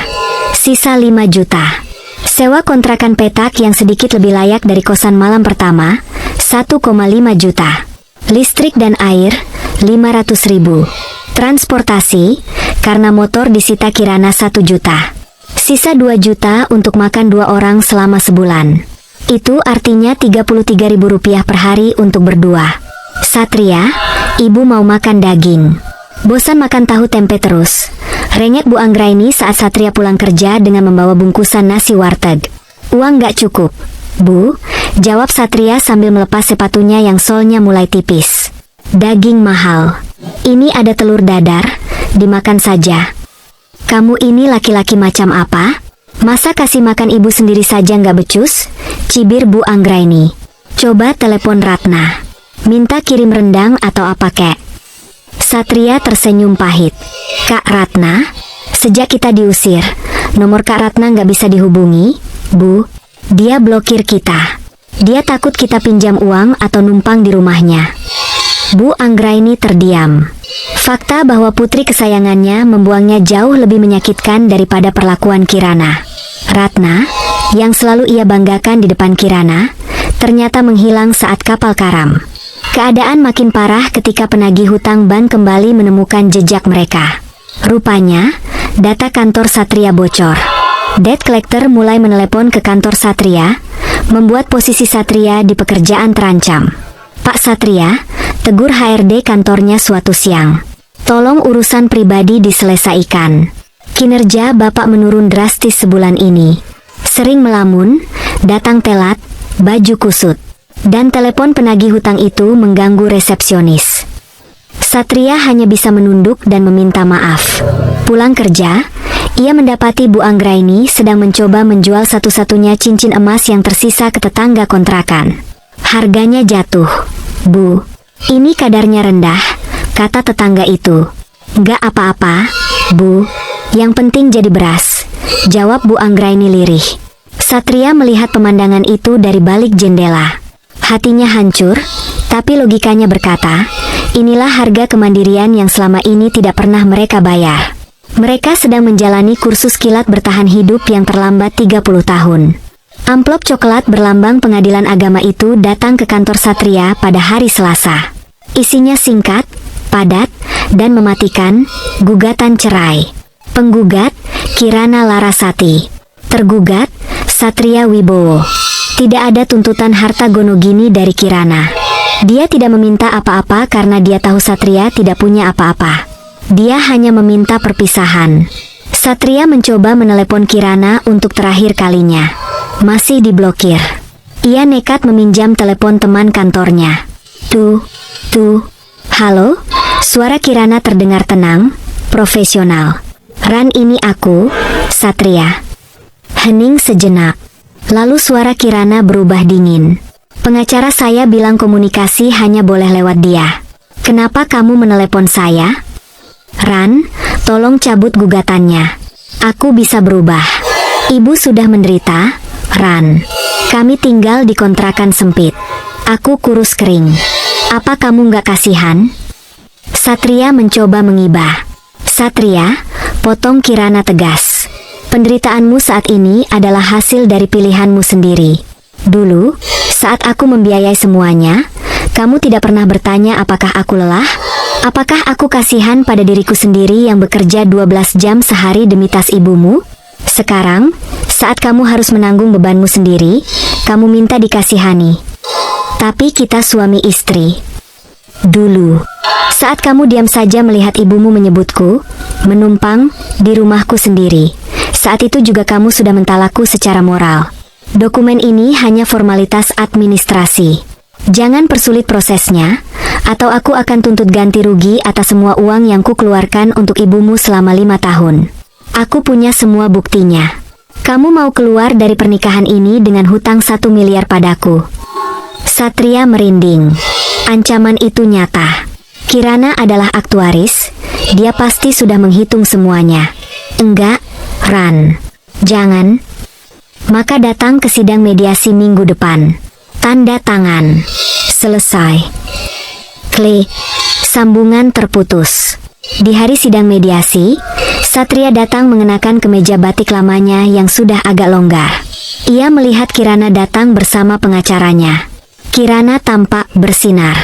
Sisa 5 juta. Sewa kontrakan petak yang sedikit lebih layak dari kosan malam pertama, 1,5 juta. Listrik dan air, 500 ribu. Transportasi, karena motor disita Kirana 1 juta. Sisa 2 juta untuk makan 2 orang selama sebulan. Itu artinya 33 ribu rupiah per hari untuk berdua. Satria, ibu mau makan daging. Bosan makan tahu tempe terus. Rengek Bu Anggraini saat Satria pulang kerja dengan membawa bungkusan nasi warteg. Uang gak cukup, Bu, jawab Satria sambil melepas sepatunya yang solnya mulai tipis. Daging mahal. Ini ada telur dadar, dimakan saja. Kamu ini laki-laki macam apa? Masa kasih makan ibu sendiri saja nggak becus? Cibir Bu Anggraini. Coba telepon Ratna. Minta kirim rendang atau apa kek? Satria tersenyum pahit. Kak Ratna, sejak kita diusir, nomor Kak Ratna nggak bisa dihubungi, Bu. Dia blokir kita. Dia takut kita pinjam uang atau numpang di rumahnya. Bu Anggraini terdiam. Fakta bahwa putri kesayangannya membuangnya jauh lebih menyakitkan daripada perlakuan Kirana. Ratna, yang selalu ia banggakan di depan Kirana, ternyata menghilang saat kapal karam. Keadaan makin parah ketika penagih hutang bank kembali menemukan jejak mereka. Rupanya, data kantor Satria bocor. Debt collector mulai menelepon ke kantor Satria, membuat posisi Satria di pekerjaan terancam. Pak Satria, tegur HRD kantornya suatu siang. Tolong urusan pribadi diselesaikan. Kinerja Bapak menurun drastis sebulan ini. Sering melamun, datang telat, baju kusut. Dan telepon penagih hutang itu mengganggu resepsionis. Satria hanya bisa menunduk dan meminta maaf. Pulang kerja, ia mendapati Bu Anggraini sedang mencoba menjual satu-satunya cincin emas yang tersisa ke tetangga kontrakan. Harganya jatuh. Bu, ini kadarnya rendah, kata tetangga itu. Nggak apa-apa, Bu. Yang penting jadi beras, jawab Bu Anggraini lirih. Satria melihat pemandangan itu dari balik jendela. Hatinya hancur, tapi logikanya berkata, inilah harga kemandirian yang selama ini tidak pernah mereka bayar. Mereka sedang menjalani kursus kilat bertahan hidup yang terlambat 30 tahun. Amplop coklat berlambang pengadilan agama itu datang ke kantor Satria pada hari Selasa. Isinya singkat, padat, dan mematikan, gugatan cerai. Penggugat, Kirana Larasati. Tergugat, Satria Wibowo. Tidak ada tuntutan harta gono gini dari Kirana. Dia tidak meminta apa-apa karena dia tahu Satria tidak punya apa-apa. Dia hanya meminta perpisahan. Satria mencoba menelepon Kirana untuk terakhir kalinya. Masih diblokir. Ia nekat meminjam telepon teman kantornya. Tuh. Halo? Suara Kirana terdengar tenang, profesional. Ran, ini aku, Satria. Hening sejenak. Lalu suara Kirana berubah dingin. Pengacara saya bilang komunikasi hanya boleh lewat dia. Kenapa kamu menelepon saya? Ran, tolong cabut gugatannya. Aku bisa berubah. Ibu sudah menderita, Ran. Kami tinggal di kontrakan sempit. Aku kurus kering. Apa kamu nggak kasihan? Satria mencoba mengibah. Satria, potong Kirana tegas. Penderitaanmu saat ini adalah hasil dari pilihanmu sendiri. Dulu, saat aku membiayai semuanya, kamu tidak pernah bertanya apakah aku lelah? Apakah aku kasihan pada diriku sendiri yang bekerja 12 jam sehari demi tas ibumu? Sekarang, saat kamu harus menanggung bebanmu sendiri, kamu minta dikasihani. Tapi kita suami istri. Dulu, saat kamu diam saja melihat ibumu menyebutku, menumpang, di rumahku sendiri. Saat itu juga kamu sudah mentalaku secara moral. Dokumen ini hanya formalitas administrasi. Jangan persulit prosesnya, atau aku akan tuntut ganti rugi atas semua uang yang kukeluarkan untuk ibumu selama 5 tahun. Aku punya semua buktinya. Kamu mau keluar dari pernikahan ini dengan hutang 1 miliar padaku. Satria merinding. Ancaman itu nyata. Kirana adalah aktuaris, dia pasti sudah menghitung semuanya. Enggak, Ran. Jangan. Maka datang ke sidang mediasi minggu depan. Tanda tangan. Selesai. Klik. Sambungan terputus. Di hari sidang mediasi, Satria datang mengenakan kemeja batik lamanya yang sudah agak longgar. Ia melihat Kirana datang bersama pengacaranya. Kirana tampak bersinar.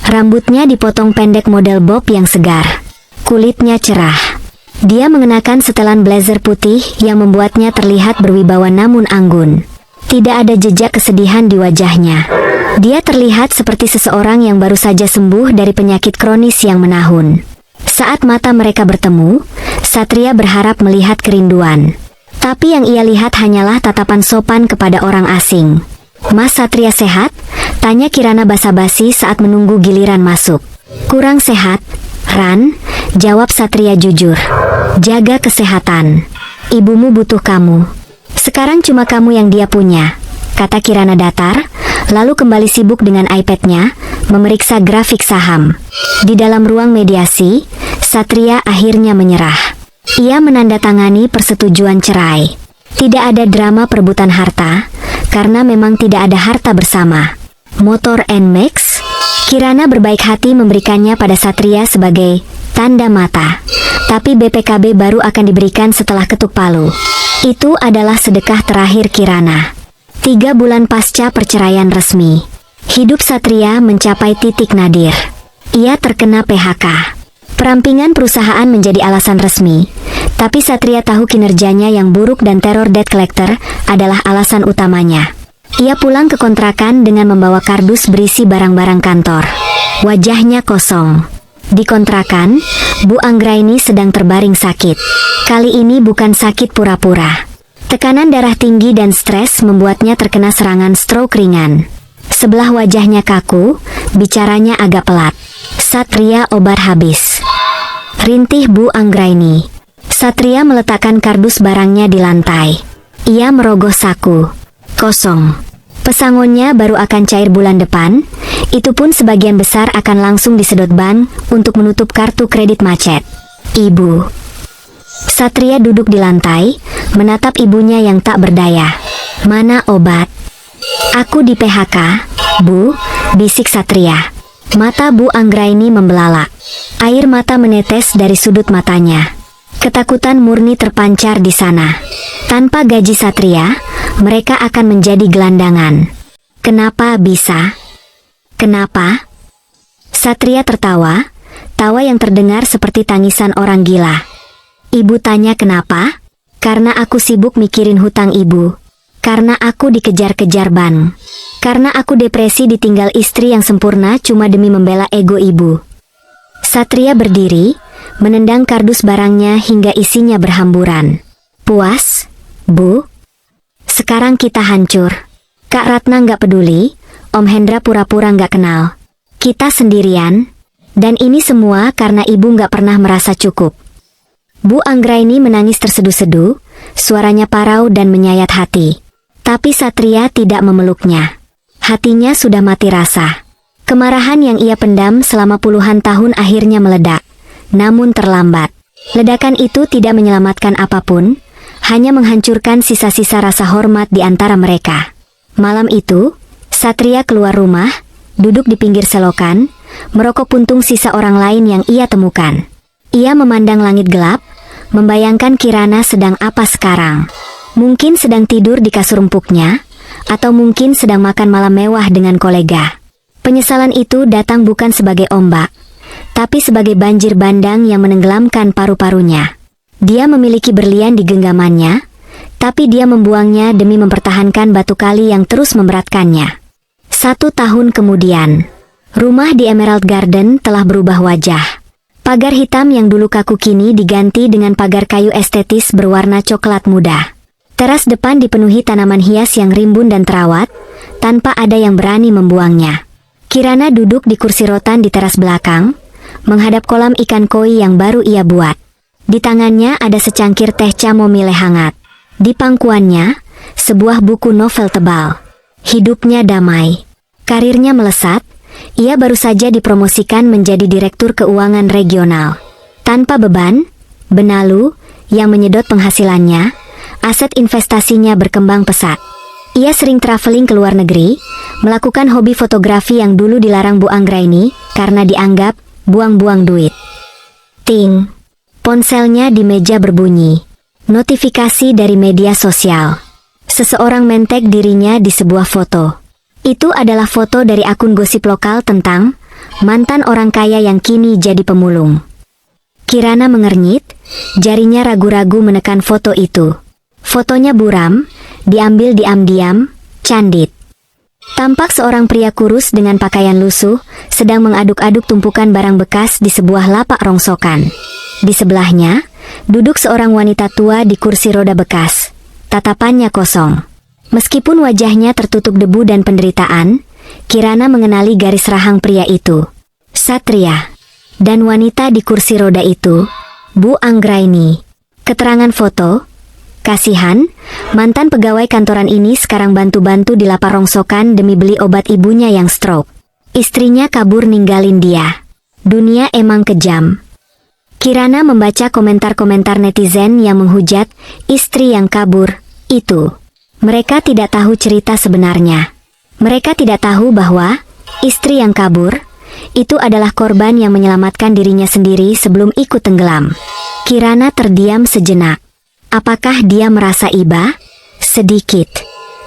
Rambutnya dipotong pendek model bob yang segar. Kulitnya cerah. Dia mengenakan setelan blazer putih yang membuatnya terlihat berwibawa namun anggun. Tidak ada jejak kesedihan di wajahnya. Dia terlihat seperti seseorang yang baru saja sembuh dari penyakit kronis yang menahun. Saat mata mereka bertemu, Satria berharap melihat kerinduan. Tapi yang ia lihat hanyalah tatapan sopan kepada orang asing. Mas Satria sehat? Tanya Kirana basa-basi saat menunggu giliran masuk. Kurang sehat, Ran, jawab Satria jujur. Jaga kesehatan. Ibumu butuh kamu. Sekarang cuma kamu yang dia punya, kata Kirana datar, lalu kembali sibuk dengan iPad-nya, memeriksa grafik saham. Di dalam ruang mediasi, Satria akhirnya menyerah. Ia menandatangani persetujuan cerai. Tidak ada drama perebutan harta, karena memang tidak ada harta bersama. Motor NMAX, Kirana berbaik hati memberikannya pada Satria sebagai tanda mata. Tapi BPKB baru akan diberikan setelah ketuk palu. Itu adalah sedekah terakhir Kirana. 3 bulan pasca perceraian resmi, hidup Satria mencapai titik nadir. Ia terkena PHK. Perampingan perusahaan menjadi alasan resmi, tapi Satria tahu kinerjanya yang buruk dan teror debt collector adalah alasan utamanya. Ia pulang ke kontrakan dengan membawa kardus berisi barang-barang kantor. Wajahnya kosong. Di kontrakan, Bu Anggraini sedang terbaring sakit. Kali ini bukan sakit pura-pura. Tekanan darah tinggi dan stres membuatnya terkena serangan stroke ringan. Sebelah wajahnya kaku, bicaranya agak pelat. Satria obat habis. Rintih Bu Anggraini. Satria meletakkan kardus barangnya di lantai. Ia merogoh saku. Kosong. Pesangonnya baru akan cair bulan depan, itu pun sebagian besar akan langsung disedot bank untuk menutup kartu kredit macet. Ibu. Satria duduk di lantai, menatap ibunya yang tak berdaya. Mana obat? Aku di PHK, Bu, bisik Satria. Mata Bu Anggraini membelalak. Air mata menetes dari sudut matanya. Ketakutan murni terpancar di sana. Tanpa gaji Satria, mereka akan menjadi gelandangan. Kenapa bisa? Kenapa? Satria tertawa, tawa yang terdengar seperti tangisan orang gila. Ibu tanya kenapa? Karena aku sibuk mikirin hutang ibu. Karena aku dikejar-kejar ban. Karena aku depresi ditinggal istri yang sempurna cuma demi membela ego ibu. Satria berdiri, menendang kardus barangnya hingga isinya berhamburan. Puas, Bu? Sekarang kita hancur. Kak Ratna nggak peduli, Om Hendra pura-pura nggak kenal. Kita sendirian, dan ini semua karena ibu nggak pernah merasa cukup. Bu Anggraini menangis terseduh-seduh, suaranya parau dan menyayat hati. Tapi Satria tidak memeluknya. Hatinya sudah mati rasa. Kemarahan yang ia pendam selama puluhan tahun akhirnya meledak. Namun terlambat. Ledakan itu tidak menyelamatkan apapun, hanya menghancurkan sisa-sisa rasa hormat di antara mereka. Malam itu, Satria keluar rumah, duduk di pinggir selokan, merokok puntung sisa orang lain yang ia temukan. Ia memandang langit gelap, membayangkan Kirana sedang apa sekarang. Mungkin sedang tidur di kasur empuknya, atau mungkin sedang makan malam mewah dengan kolega. Penyesalan itu datang bukan sebagai ombak, tapi sebagai banjir bandang yang menenggelamkan paru-parunya. Dia memiliki berlian di genggamannya, tapi dia membuangnya demi mempertahankan batu kali yang terus memberatkannya. 1 tahun kemudian, rumah di Emerald Garden telah berubah wajah. Pagar hitam yang dulu kaku kini diganti dengan pagar kayu estetis berwarna coklat muda. Teras depan dipenuhi tanaman hias yang rimbun dan terawat, tanpa ada yang berani membuangnya. Kirana duduk di kursi rotan di teras belakang, menghadap kolam ikan koi yang baru ia buat. Di tangannya ada secangkir teh chamomile hangat. Di pangkuannya, sebuah buku novel tebal. Hidupnya damai. Karirnya melesat, ia baru saja dipromosikan menjadi direktur keuangan regional. Tanpa beban, benalu, yang menyedot penghasilannya, aset investasinya berkembang pesat. Ia sering traveling ke luar negeri, melakukan hobi fotografi yang dulu dilarang Bu Anggraini karena dianggap buang-buang duit. Ting. Ponselnya di meja berbunyi. Notifikasi dari media sosial. Seseorang mentek dirinya di sebuah foto. Itu adalah foto dari akun gosip lokal tentang mantan orang kaya yang kini jadi pemulung. Kirana mengernyit, jarinya ragu-ragu menekan foto itu. Fotonya buram, diambil diam-diam, candid. Tampak seorang pria kurus dengan pakaian lusuh, sedang mengaduk-aduk tumpukan barang bekas di sebuah lapak rongsokan. Di sebelahnya, duduk seorang wanita tua di kursi roda bekas. Tatapannya kosong. Meskipun wajahnya tertutup debu dan penderitaan, Kirana mengenali garis rahang pria itu. Satria. Dan wanita di kursi roda itu, Bu Anggraini. Keterangan foto, Kasihan, mantan pegawai kantoran ini sekarang bantu-bantu di lapar rongsokan demi beli obat ibunya yang stroke. Istrinya kabur ninggalin dia. Dunia emang kejam. Kirana membaca komentar-komentar netizen yang menghujat istri yang kabur itu. Mereka tidak tahu cerita sebenarnya. Mereka tidak tahu bahwa istri yang kabur itu adalah korban yang menyelamatkan dirinya sendiri sebelum ikut tenggelam. Kirana terdiam sejenak. Apakah dia merasa iba? Sedikit.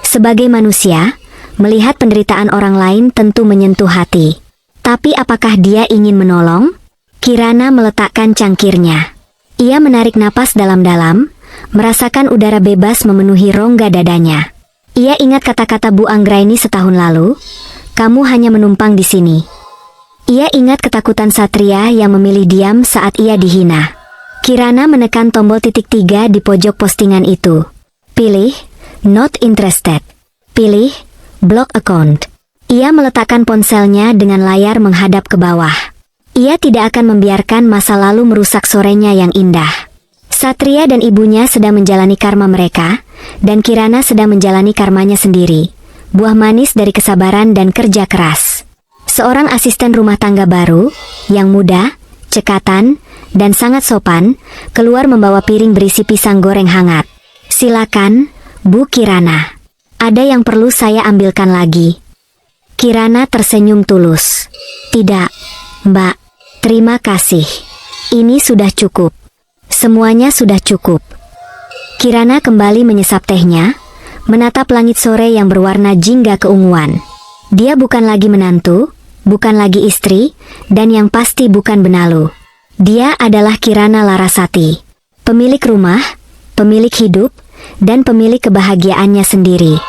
Sebagai manusia, melihat penderitaan orang lain tentu menyentuh hati. Tapi apakah dia ingin menolong? Kirana meletakkan cangkirnya. Ia menarik napas dalam-dalam, merasakan udara bebas memenuhi rongga dadanya. Ia ingat kata-kata Bu Anggraini setahun lalu, "Kamu hanya menumpang di sini." Ia ingat ketakutan Satria yang memilih diam saat ia dihina. Kirana menekan tombol titik 3 di pojok postingan itu. Pilih, not interested. Pilih, block account. Ia meletakkan ponselnya dengan layar menghadap ke bawah. Ia tidak akan membiarkan masa lalu merusak sorenya yang indah. Satria dan ibunya sedang menjalani karma mereka, dan Kirana sedang menjalani karmanya sendiri. Buah manis dari kesabaran dan kerja keras. Seorang asisten rumah tangga baru, yang muda, cekatan, dan sangat sopan, keluar membawa piring berisi pisang goreng hangat. "Silakan, Bu Kirana. Ada yang perlu saya ambilkan lagi?" Kirana tersenyum tulus. "Tidak, Mbak. Terima kasih. Ini sudah cukup. Semuanya sudah cukup." Kirana kembali menyesap tehnya, menatap langit sore yang berwarna jingga keunguan. Dia bukan lagi menantu, bukan lagi istri, dan yang pasti bukan benalu. Dia adalah Kirana Larasati, pemilik rumah, pemilik hidup, dan pemilik kebahagiaannya sendiri.